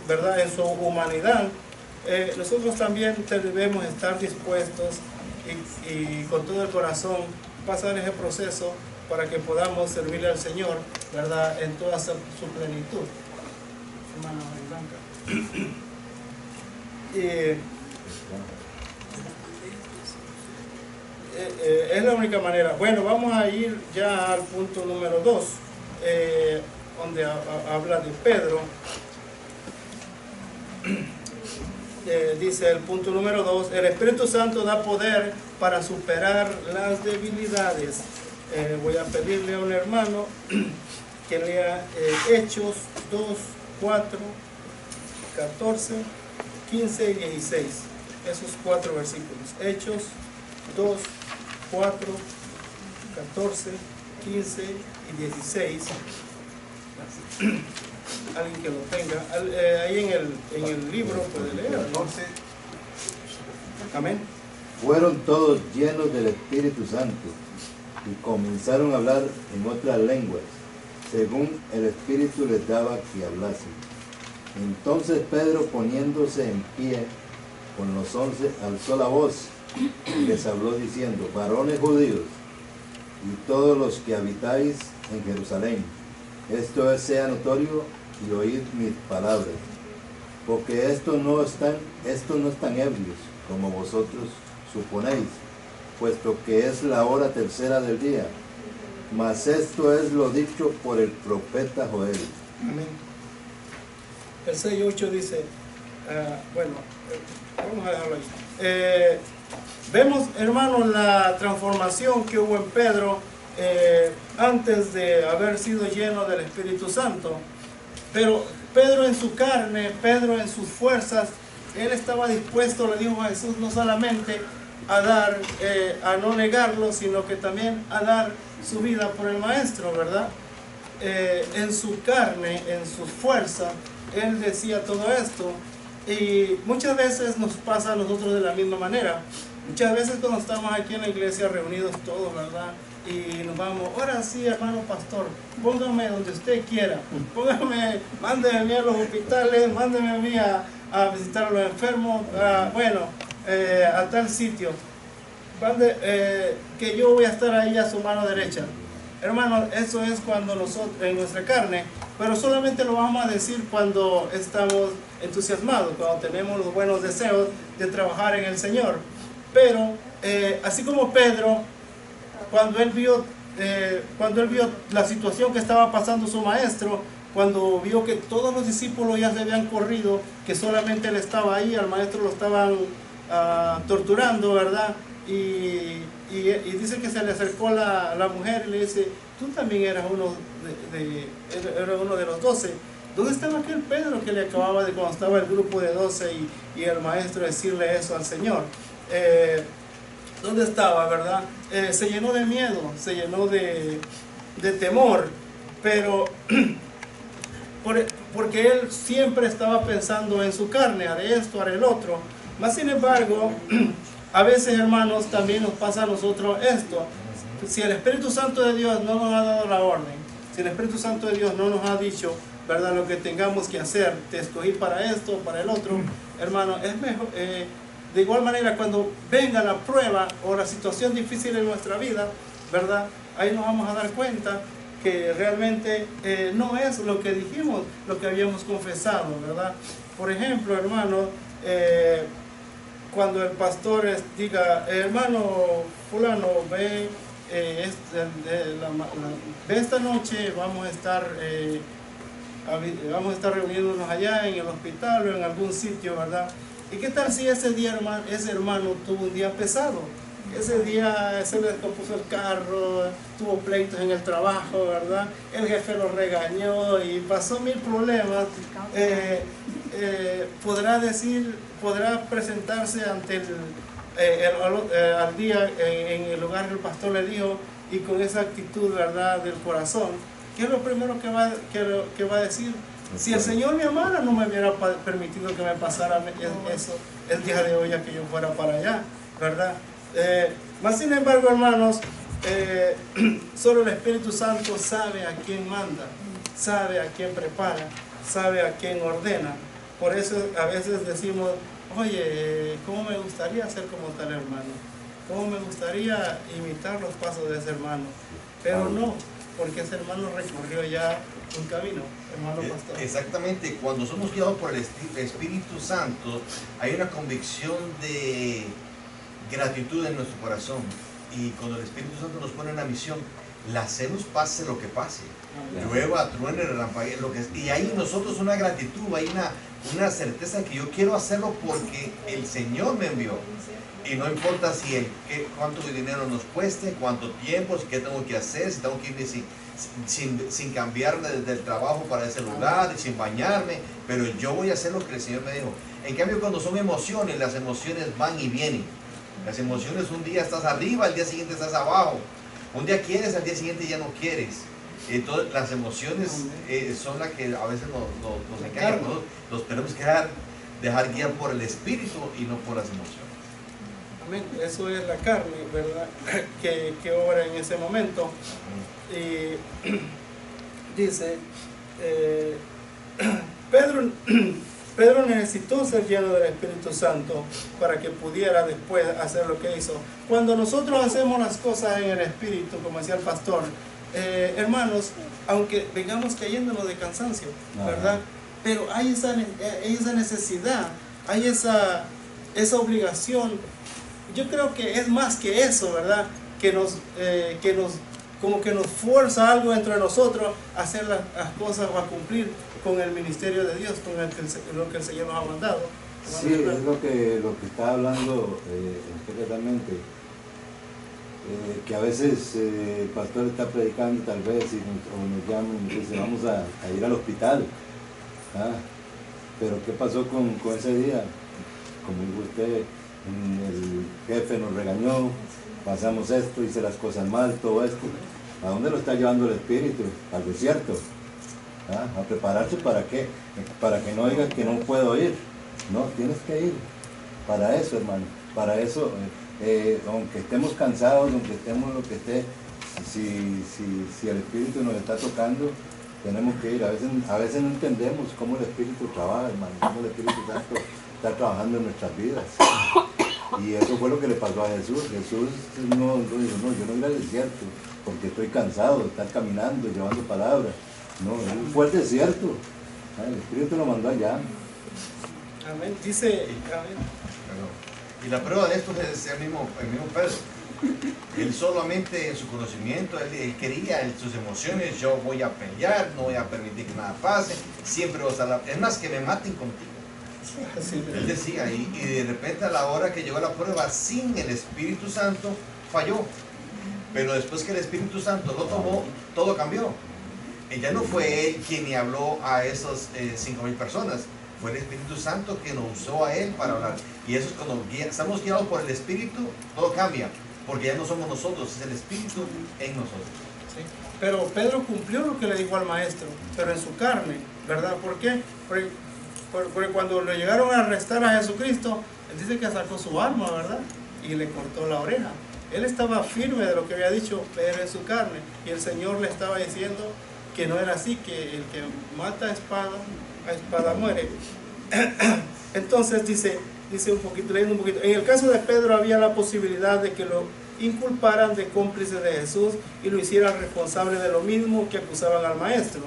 ¿verdad?, en su humanidad, nosotros también debemos estar dispuestos y con todo el corazón pasar ese proceso para que podamos servirle al Señor, ¿verdad?, en toda su plenitud. Hermana Blanca. Es la única manera. Bueno, vamos a ir ya al punto número 2, donde habla de Pedro. Dice el punto número 2, el Espíritu Santo da poder para superar las debilidades. Voy a pedirle a un hermano que lea Hechos 2, 4, 14, 15 y 16. Esos 4 versículos. Hechos 2, 4, 14, 15 y 16. Alguien que lo tenga. Ahí en el libro puede leer. Entonces, amén. Fueron todos llenos del Espíritu Santo y comenzaron a hablar en otras lenguas, según el Espíritu les daba que hablasen. Entonces Pedro, poniéndose en pie con los 11, alzó la voz y les habló diciendo: varones judíos y todos los que habitáis en Jerusalén, esto sea notorio y oíd mis palabras, porque esto no están ebrios como vosotros suponéis, puesto que es la hora tercera del día, mas esto es lo dicho por el profeta Joel. Amén. El 6:8 dice, bueno, vamos a dejarlo ahí. Vemos, hermanos, la transformación que hubo en Pedro antes de haber sido lleno del Espíritu Santo. Pero Pedro en su carne, Pedro en sus fuerzas, él estaba dispuesto, le dijo a Jesús, no solamente a dar, a no negarlo, sino que también a dar su vida por el Maestro, ¿verdad? En su carne, en su fuerza, él decía todo esto. Y muchas veces nos pasa a nosotros de la misma manera. Muchas veces cuando estamos aquí en la iglesia reunidos todos, ¿verdad?, y nos vamos, ahora sí, hermano pastor, póngame donde usted quiera, póngame, mándeme a mí a los hospitales, mándeme a mí a visitar a los enfermos, a tal sitio, que yo voy a estar ahí a su mano derecha. Hermano, eso es cuando nosotros, en nuestra carne, pero solamente lo vamos a decir cuando estamos entusiasmados, cuando tenemos los buenos deseos de trabajar en el Señor. Pero, así como Pedro, cuando él vio la situación que estaba pasando su maestro, cuando vio que todos los discípulos ya se habían corrido, que solamente él estaba ahí, al maestro lo estaban torturando, ¿verdad? Y dice que se le acercó la mujer y le dice, tú también eras uno de los 12. ¿Dónde estaba aquel Pedro que le acababa de, cuando estaba el grupo de 12 y el maestro decirle eso al Señor? ¿dónde estaba, verdad? Se llenó de miedo, se llenó de temor, pero porque él siempre estaba pensando en su carne, haré esto, haré el otro. Mas sin embargo, a veces, hermanos, también nos pasa a nosotros esto. Si el Espíritu Santo de Dios no nos ha dado la orden, si el Espíritu Santo de Dios no nos ha dicho, ¿verdad?, lo que tengamos que hacer, te escogí para esto, para el otro, hermano, es mejor. De igual manera, cuando venga la prueba o la situación difícil en nuestra vida, ¿verdad?, ahí nos vamos a dar cuenta que realmente no es lo que dijimos, lo que habíamos confesado, ¿verdad? Por ejemplo, hermano, cuando el pastor diga, hermano fulano, ve esta noche vamos a estar reuniéndonos allá en el hospital o en algún sitio, ¿verdad? ¿Y qué tal si ese día, ese hermano tuvo un día pesado? Ese día se le descompuso el carro, tuvo pleitos en el trabajo, ¿verdad? El jefe lo regañó y pasó 1000 problemas. Podrá presentarse ante al día en el lugar que el pastor le dijo, y con esa actitud, ¿verdad?, del corazón. ¿Qué es lo primero que va a decir? Si el Señor me amara, no me hubiera permitido que me pasara eso el día de hoy, a que yo fuera para allá, ¿verdad? Más sin embargo, hermanos, solo el Espíritu Santo sabe a quién manda, sabe a quién prepara, sabe a quién ordena. Por eso a veces decimos, oye, ¿cómo me gustaría ser como tal hermano? ¿Cómo me gustaría imitar los pasos de ese hermano? Pero no, porque ese hermano recorrió ya un camino, hermano pastor. Exactamente, cuando somos guiados por el Espíritu Santo, hay una convicción de gratitud en nuestro corazón, y cuando el Espíritu Santo nos pone una misión, la hacemos pase lo que pase, llueva, truene, relampaguee, lo que es, y hay nosotros una gratitud, hay una certeza que yo quiero hacerlo porque el Señor me envió, y no importa si cuánto dinero nos cueste, cuánto tiempo, si qué tengo que hacer, si tengo que irme sin cambiarme desde el trabajo para ese lugar, sin bañarme, pero yo voy a hacer lo que el Señor me dijo. En cambio, cuando son emociones, las emociones van y vienen. Las emociones, un día estás arriba, al día siguiente estás abajo. Un día quieres, al día siguiente ya no quieres. Entonces, las emociones son las que a veces nos engañan. Nos tenemos que dejar guiar por el Espíritu y no por las emociones. Amén. Eso es la carne, ¿verdad?, que obra en ese momento. Y dice, Pedro necesitó ser lleno del Espíritu Santo para que pudiera después hacer lo que hizo. Cuando nosotros hacemos las cosas en el Espíritu, como decía el pastor, hermanos, aunque vengamos cayéndonos de cansancio, ¿verdad? Pero hay esa necesidad, hay esa obligación. Yo creo que es más que eso, ¿verdad? Que nos fuerza algo dentro de nosotros a hacer las cosas o a cumplir con el ministerio de Dios, con lo que el Señor nos ha mandado. Sí, es lo que está hablando exactamente. Que a veces el pastor está predicando tal vez o nos llaman y nos dice, vamos a ir al hospital. Pero ¿qué pasó con ese día? Como dijo usted, el jefe nos regañó, pasamos esto, hice las cosas mal, todo esto. ¿A dónde lo está llevando el Espíritu? Al desierto. A prepararse ¿para qué? Para que no digas que no puedo ir. No, tienes que ir. Para eso, hermano. Para eso, aunque estemos cansados, aunque estemos lo que esté, si el Espíritu nos está tocando, tenemos que ir. A veces no entendemos cómo el Espíritu trabaja, hermano, cómo el Espíritu Santo está trabajando en nuestras vidas. Y eso fue lo que le pasó a Jesús. Jesús no dijo, no, yo no iré al desierto porque estoy cansado de estar caminando, llevando palabras. No, él fue al desierto. El Espíritu lo mandó allá. Amén. Dice, amén. Y la prueba de esto es el mismo Pedro. Él solamente en su conocimiento, él quería en sus emociones, yo voy a pelear, no voy a permitir que nada pase, siempre voy a estar, es más que me maten contigo. Él decía, y de repente a la hora que llegó la prueba sin el Espíritu Santo, falló. Pero después que el Espíritu Santo lo tomó, todo cambió. Ya no fue él quien le habló a esas 5,000 personas, fue el Espíritu Santo que nos usó a él para hablar. Y eso es cuando estamos guiados por el Espíritu, todo cambia, porque ya no somos nosotros, es el Espíritu en nosotros. ¿Sí? Pero Pedro cumplió lo que le dijo al maestro, pero en su carne, ¿verdad? ¿Por qué? Porque cuando le llegaron a arrestar a Jesucristo, él dice que sacó su arma, ¿verdad? Y le cortó la oreja. Él estaba firme de lo que había dicho, pero en su carne. Y el Señor le estaba diciendo que no era así, que el que mata a espada muere. Entonces dice un poquito, leyendo un poquito, en el caso de Pedro había la posibilidad de que lo inculparan de cómplice de Jesús y lo hicieran responsable de lo mismo que acusaban al maestro.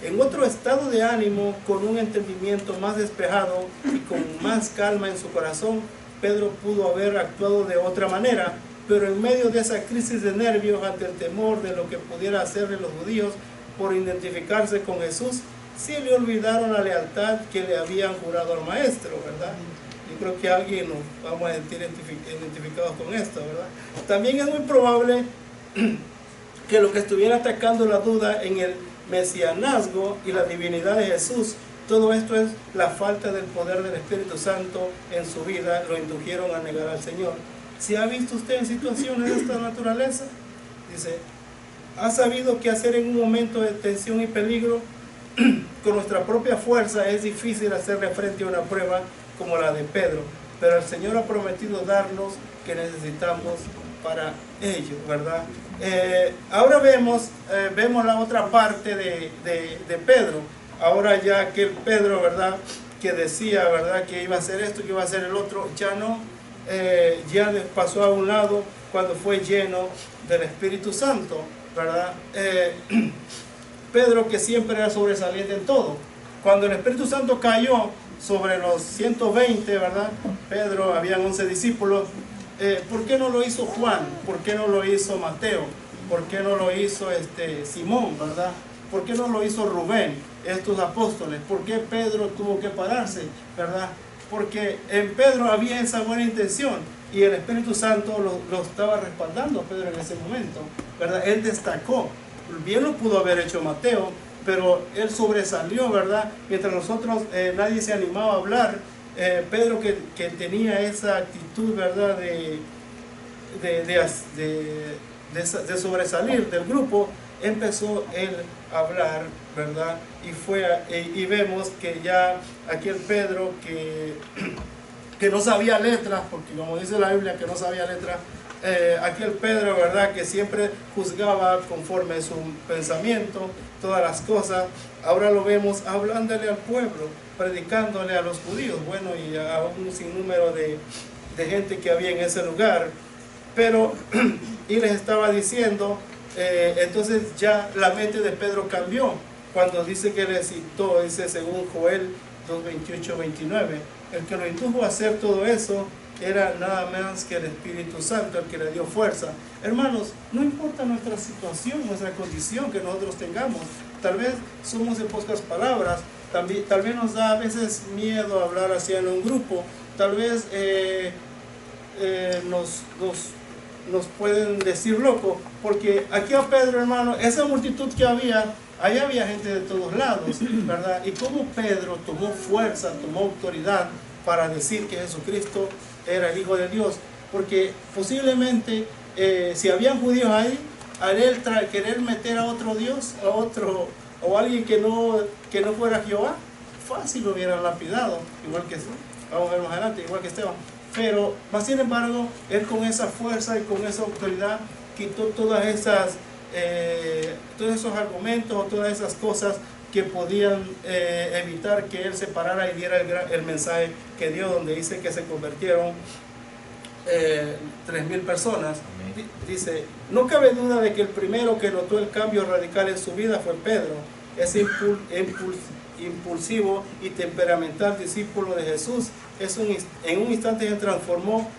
En otro estado de ánimo, con un entendimiento más despejado y con más calma en su corazón, Pedro pudo haber actuado de otra manera, pero en medio de esa crisis de nervios ante el temor de lo que pudiera hacerle los judíos por identificarse con Jesús, sí le olvidaron la lealtad que le habían jurado al maestro, ¿verdad? Yo creo que alguien nos vamos a sentir identificados con esto, ¿verdad? También es muy probable que lo que estuviera atacando la duda en el mesianazgo y la divinidad de Jesús, todo esto es la falta del poder del Espíritu Santo en su vida, lo indujeron a negar al Señor. ¿Se ha visto usted en situaciones de esta naturaleza? Dice, ¿ha sabido qué hacer en un momento de tensión y peligro? Con nuestra propia fuerza es difícil hacerle frente a una prueba como la de Pedro, pero el Señor ha prometido darnos que necesitamos para ello, ¿verdad? Ahora vemos la otra parte de Pedro. Ahora ya aquel Pedro, ¿verdad?, que decía, ¿verdad?, que iba a hacer esto, que iba a hacer el otro, ya no, ya pasó a un lado cuando fue lleno del Espíritu Santo, ¿verdad? Pedro, que siempre era sobresaliente en todo, cuando el Espíritu Santo cayó sobre los 120, ¿verdad? Pedro, habían 11 discípulos. ¿Por qué no lo hizo Juan? ¿Por qué no lo hizo Mateo? ¿Por qué no lo hizo Simón, ¿verdad? ¿Por qué no lo hizo Rubén, estos apóstoles? ¿Por qué Pedro tuvo que pararse, ¿verdad? Porque en Pedro había esa buena intención y el Espíritu Santo lo estaba respaldando a Pedro en ese momento, ¿verdad? Él destacó. Bien lo pudo haber hecho Mateo, pero él sobresalió, ¿verdad? Mientras nosotros nadie se animaba a hablar, Pedro que tenía esa actitud, ¿verdad?, de sobresalir del grupo, empezó él a hablar, ¿verdad? Y vemos que ya aquel Pedro que no sabía letras, porque como dice la Biblia que no sabía letras, aquel Pedro, ¿verdad?, que siempre juzgaba conforme su pensamiento todas las cosas, ahora lo vemos hablándole al pueblo, predicándole a los judíos, bueno, y a un sinnúmero de gente que había en ese lugar, pero y les estaba diciendo, entonces ya la mente de Pedro cambió, cuando dice que le citó, dice según Joel 2:28-29, el que lo indujo a hacer todo eso era nada más que el Espíritu Santo, el que le dio fuerza. Hermanos, no importa nuestra situación, nuestra condición que nosotros tengamos, tal vez somos de pocas palabras, tal vez nos da a veces miedo hablar así en un grupo, tal vez nos pueden decir loco, porque aquí a Pedro, hermano, esa multitud que había, ahí había gente de todos lados, ¿verdad? Y cómo Pedro tomó fuerza, tomó autoridad para decir que Jesucristo era el Hijo de Dios, porque posiblemente si habían judíos ahí, al él querer meter a otro Dios, o alguien que no fuera Jehová, fácil lo hubieran lapidado, igual que, vamos a ver más adelante, igual que Esteban. Pero, más sin embargo, él con esa fuerza y con esa autoridad quitó todos esos argumentos o todas esas cosas que podían evitar que él se parara y diera el mensaje que dio, donde dice que se convirtieron 3,000 personas. Dice, no cabe duda de que el primero que notó el cambio radical en su vida fue Pedro, ese impulsivo y temperamental discípulo de Jesús. En un instante se transformó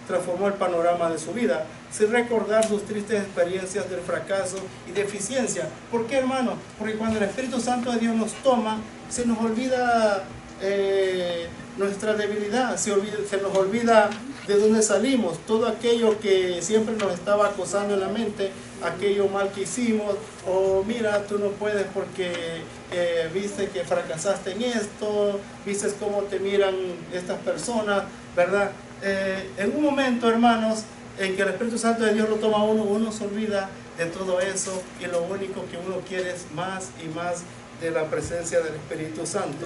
el panorama de su vida, sin recordar sus tristes experiencias del fracaso y deficiencia. ¿Por qué, hermano? Porque cuando el Espíritu Santo de Dios nos toma, se nos olvida nuestra debilidad, se nos olvida de dónde salimos, todo aquello que siempre nos estaba acosando en la mente, aquello mal que hicimos, o mira, tú no puedes porque viste que fracasaste en esto, viste cómo te miran estas personas, ¿verdad? En un momento, hermanos, en que el Espíritu Santo de Dios lo toma a uno, uno se olvida de todo eso y lo único que uno quiere es más y más de la presencia del Espíritu Santo.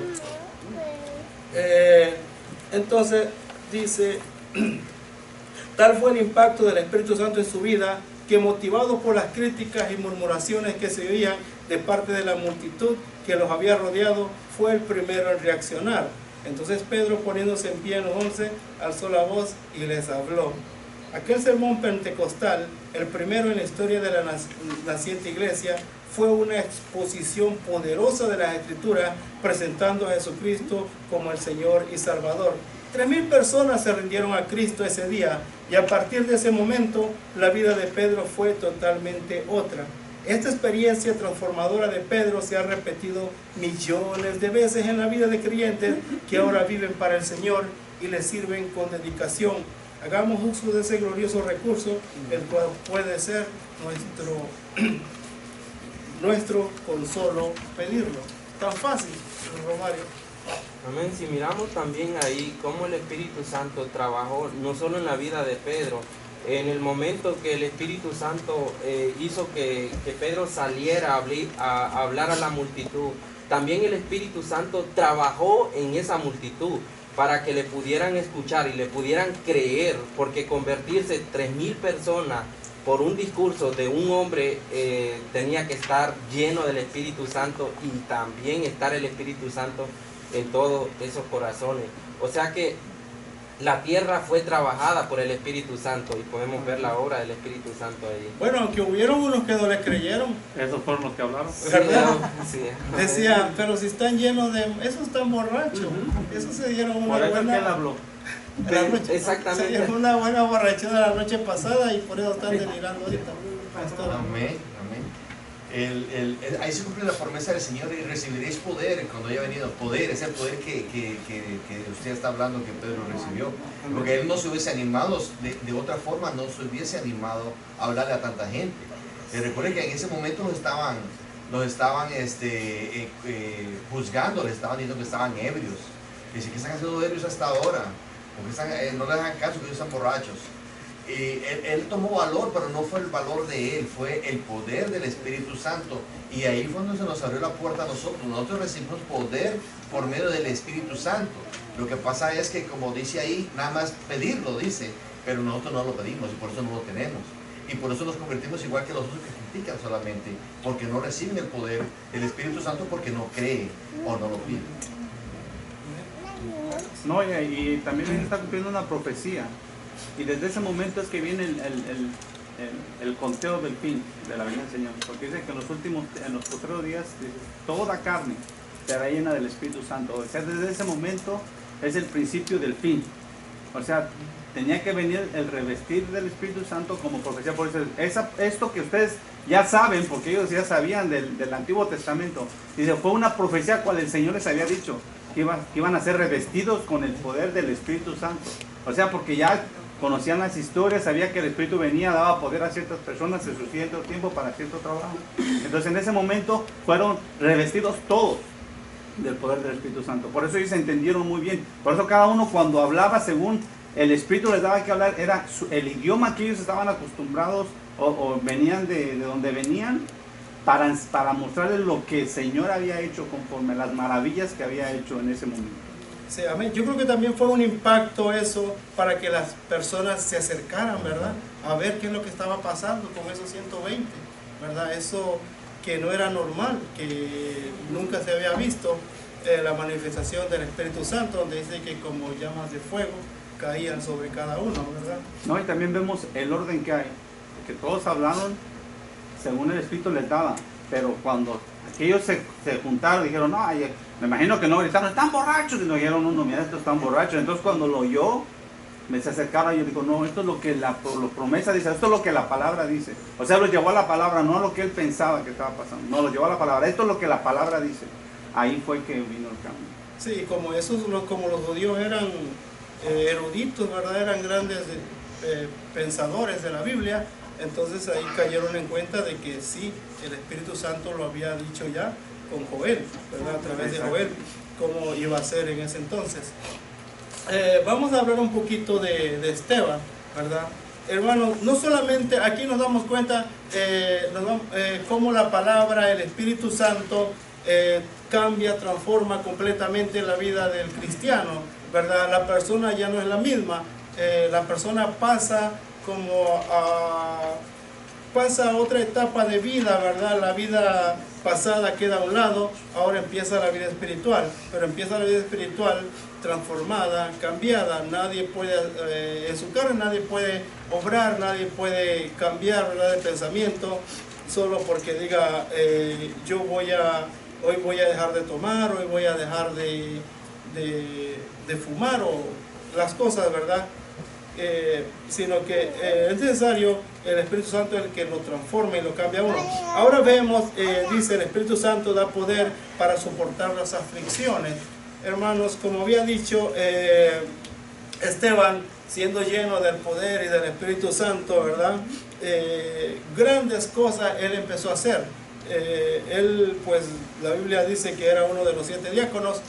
Entonces dice, tal fue el impacto del Espíritu Santo en su vida, que motivado por las críticas y murmuraciones que se oían de parte de la multitud que los había rodeado, fue el primero en reaccionar. Entonces Pedro, poniéndose en pie en los 11, alzó la voz y les habló. Aquel sermón pentecostal, el primero en la historia de la naciente iglesia, fue una exposición poderosa de las Escrituras, presentando a Jesucristo como el Señor y Salvador. 3,000 personas se rindieron a Cristo ese día, y a partir de ese momento la vida de Pedro fue totalmente otra. Esta experiencia transformadora de Pedro se ha repetido millones de veces en la vida de creyentes que ahora viven para el Señor y le sirven con dedicación. Hagamos uso de ese glorioso recurso, el cual puede ser nuestro con solo pedirlo. Tan fácil, Romario. Amén. Si miramos también ahí cómo el Espíritu Santo trabajó no solo en la vida de Pedro, en el momento que el Espíritu Santo hizo que Pedro saliera a hablar a la multitud, también el Espíritu Santo trabajó en esa multitud para que le pudieran escuchar y le pudieran creer, porque convertirse 3,000 personas por un discurso de un hombre tenía que estar lleno del Espíritu Santo y también estar el Espíritu Santo en todos esos corazones. O sea que la tierra fue trabajada por el Espíritu Santo y podemos ver la obra del Espíritu Santo ahí. Bueno, aunque hubieron unos que no le creyeron. Esos fueron los que hablaron. ¿Verdad? Sí. Decían, pero si están llenos de... Esos están borrachos. Esos se dieron una Por eso buena... que él habló. La noche, Exactamente. se dieron una buena borrachera la noche pasada y por eso están delirando ahorita. Pastor. Amén, amén. Ahí se cumple la promesa del Señor y recibiréis poder cuando haya venido. Poder, ese poder que usted está hablando que Pedro recibió. Porque él no se hubiese animado, de otra forma no se hubiese animado a hablarle a tanta gente. Recuerde que en ese momento los estaban juzgando, les estaban diciendo que estaban ebrios. Dice que están haciendo ebrios hasta ahora, porque no les hagan caso, que ellos están borrachos. Él tomó valor, pero no fue el valor de él, fue el poder del Espíritu Santo. Y ahí fue donde se nos abrió la puerta a nosotros. Nosotros recibimos poder por medio del Espíritu Santo. Lo que pasa es que, como dice ahí, nada más pedirlo, dice, pero nosotros no lo pedimos y por eso no lo tenemos. Y por eso nos convertimos igual que los otros que critican solamente, porque no reciben el poder del Espíritu Santo porque no creen o no lo piden. No, y también está cumpliendo una profecía. Y desde ese momento es que viene el conteo del fin de la venida del Señor. Porque dice que en los postreros días, dice, toda carne será llena del Espíritu Santo. O sea, desde ese momento es el principio del fin. O sea, tenía que venir el revestir del Espíritu Santo como profecía. Por eso, esto que ustedes ya saben, porque ellos ya sabían del Antiguo Testamento, dice, fue una profecía cual el Señor les había dicho, que iban a ser revestidos con el poder del Espíritu Santo. O sea, porque ya conocían las historias, sabía que el Espíritu venía, daba poder a ciertas personas en su cierto tiempo para cierto trabajo. Entonces en ese momento fueron revestidos todos del poder del Espíritu Santo. Por eso ellos se entendieron muy bien. Por eso cada uno cuando hablaba según el Espíritu les daba que hablar, era el idioma que ellos estaban acostumbrados o venían de donde venían, para mostrarles lo que el Señor había hecho conforme las maravillas que había hecho en ese momento. Sí, amén. Yo creo que también fue un impacto eso para que las personas se acercaran, ¿verdad? A ver qué es lo que estaba pasando con esos 120, ¿verdad? Eso que no era normal, que nunca se había visto, la manifestación del Espíritu Santo, donde dice que como llamas de fuego caían sobre cada uno, ¿verdad? No, y también vemos el orden que hay, que todos hablaron según el Espíritu les daba, pero cuando aquellos se juntaron, dijeron, no, me imagino que no gritaron, están borrachos, y no dijeron, no, mira, estos están borrachos. Entonces cuando lo oyó, me se acercaron y yo digo, no, esto es lo que la promesa dice, esto es lo que la palabra dice. O sea, lo llevó a la palabra, no a lo que él pensaba que estaba pasando, no, lo llevó a la palabra, esto es lo que la palabra dice. Ahí fue que vino el cambio. Sí, como los judíos eran eruditos, ¿verdad? Eran grandes pensadores de la Biblia, Entonces ahí cayeron en cuenta de que sí, el Espíritu Santo lo había dicho ya con Joel, ¿verdad? A través de Joel, cómo iba a ser en ese entonces. Vamos a hablar un poquito de Esteban, ¿verdad? Hermanos, no solamente aquí nos damos cuenta cómo la palabra, el Espíritu Santo cambia, transforma completamente la vida del cristiano, ¿verdad? La persona ya no es la misma, la persona pasa a otra etapa de vida, ¿verdad? La vida pasada queda a un lado, ahora empieza la vida espiritual, pero empieza la vida espiritual transformada, cambiada. Nadie puede, en su carne nadie puede obrar, nadie puede cambiar, ¿verdad?, de pensamiento, solo porque diga, hoy voy a dejar de tomar, hoy voy a dejar de fumar, o las cosas, ¿verdad? Sino que es necesario el Espíritu Santo el que lo transforma y lo cambia a uno. Ahora vemos, dice, el Espíritu Santo da poder para soportar las aflicciones. Hermanos, como había dicho, Esteban, siendo lleno del poder y del Espíritu Santo, ¿verdad? Grandes cosas él empezó a hacer. Él, pues, la Biblia dice que era uno de los 7 diáconos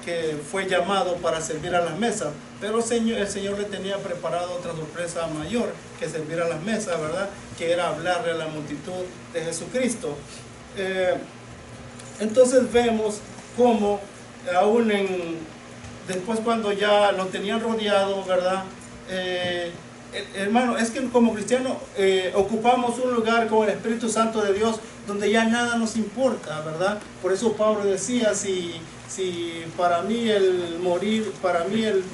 que fue llamado para servir a las mesas, pero el Señor le tenía preparado otra sorpresa mayor que servir a las mesas, ¿verdad? Que era hablarle a la multitud de Jesucristo. Entonces vemos cómo aún después, cuando ya lo tenían rodeado, ¿verdad? Hermano, es que como cristianos ocupamos un lugar con el Espíritu Santo de Dios donde ya nada nos importa, ¿verdad? Por eso Pablo decía, si para mí el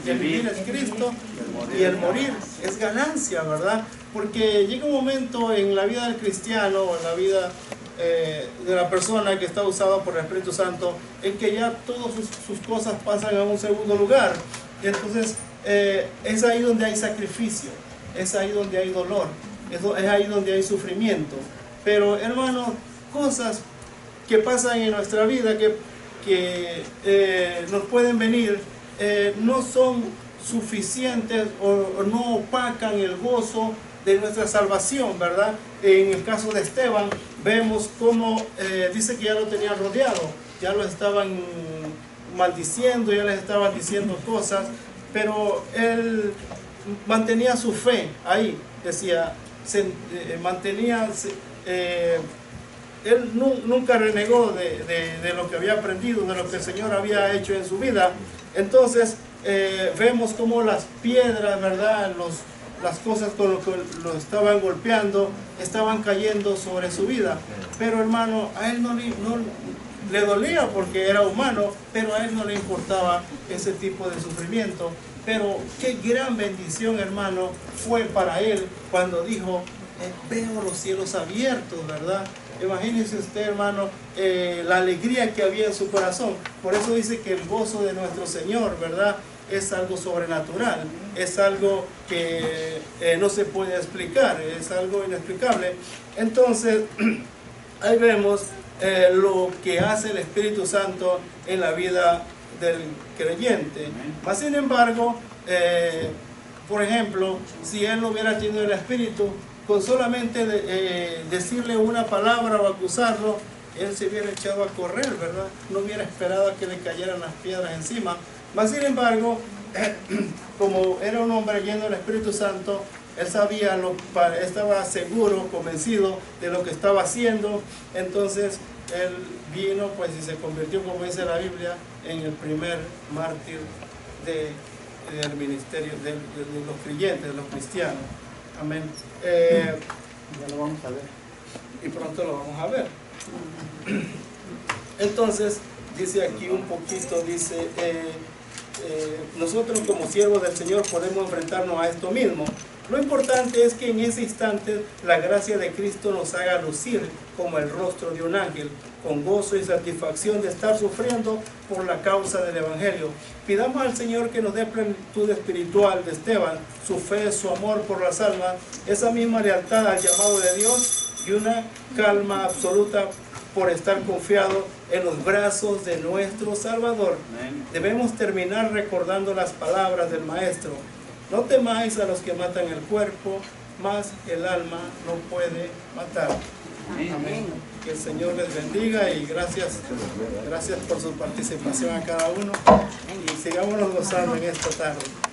vivir es Cristo y el morir es ganancia, ¿verdad? Porque llega un momento en la vida del cristiano, en la vida de la persona que está usada por el Espíritu Santo, en que ya todas sus cosas pasan a un segundo lugar. Y entonces es ahí donde hay sacrificio, es ahí donde hay dolor, es ahí donde hay sufrimiento. Pero hermanos, cosas que pasan en nuestra vida que nos pueden venir, no son suficientes o no opacan el gozo de nuestra salvación, ¿verdad? En el caso de Esteban, vemos cómo dice que ya lo tenían rodeado, ya lo estaban maldiciendo, ya les estaban diciendo cosas, pero él mantenía su fe ahí, decía, él nunca renegó de lo que había aprendido, de lo que el Señor había hecho en su vida. Entonces vemos cómo las piedras, ¿verdad?, las cosas con lo que lo estaban golpeando, estaban cayendo sobre su vida. Pero hermano, a él no le dolía porque era humano, pero a él no le importaba ese tipo de sufrimiento. Pero qué gran bendición, hermano, fue para él cuando dijo, veo los cielos abiertos, ¿verdad? Imagínense usted, hermano, la alegría que había en su corazón. Por eso dice que el gozo de nuestro Señor, ¿verdad?, es algo sobrenatural, es algo que no se puede explicar, es algo inexplicable. Entonces, ahí vemos lo que hace el Espíritu Santo en la vida del creyente. Mas sin embargo, por ejemplo, si él no hubiera tenido el Espíritu, con solamente decirle una palabra o acusarlo, él se hubiera echado a correr, ¿verdad? No hubiera esperado a que le cayeran las piedras encima. Mas sin embargo, como era un hombre lleno del Espíritu Santo, él sabía, estaba seguro, convencido de lo que estaba haciendo. Entonces él vino, pues, y se convirtió, como dice la Biblia, en el primer mártir del ministerio de los creyentes, de los cristianos. Amén. Ya lo vamos a ver. Y pronto lo vamos a ver. Entonces, dice aquí un poquito, dice, nosotros como siervos del Señor podemos enfrentarnos a esto mismo. Lo importante es que en ese instante la gracia de Cristo nos haga lucir como el rostro de un ángel, con gozo y satisfacción de estar sufriendo por la causa del Evangelio. Pidamos al Señor que nos dé plenitud espiritual de Esteban, su fe, su amor por las almas, esa misma lealtad al llamado de Dios y una calma absoluta por estar confiado en los brazos de nuestro Salvador. Debemos terminar recordando las palabras del Maestro. No temáis a los que matan el cuerpo, mas el alma no puede matar. Amén. Que el Señor les bendiga y gracias por su participación a cada uno y sigámonos gozando en esta tarde.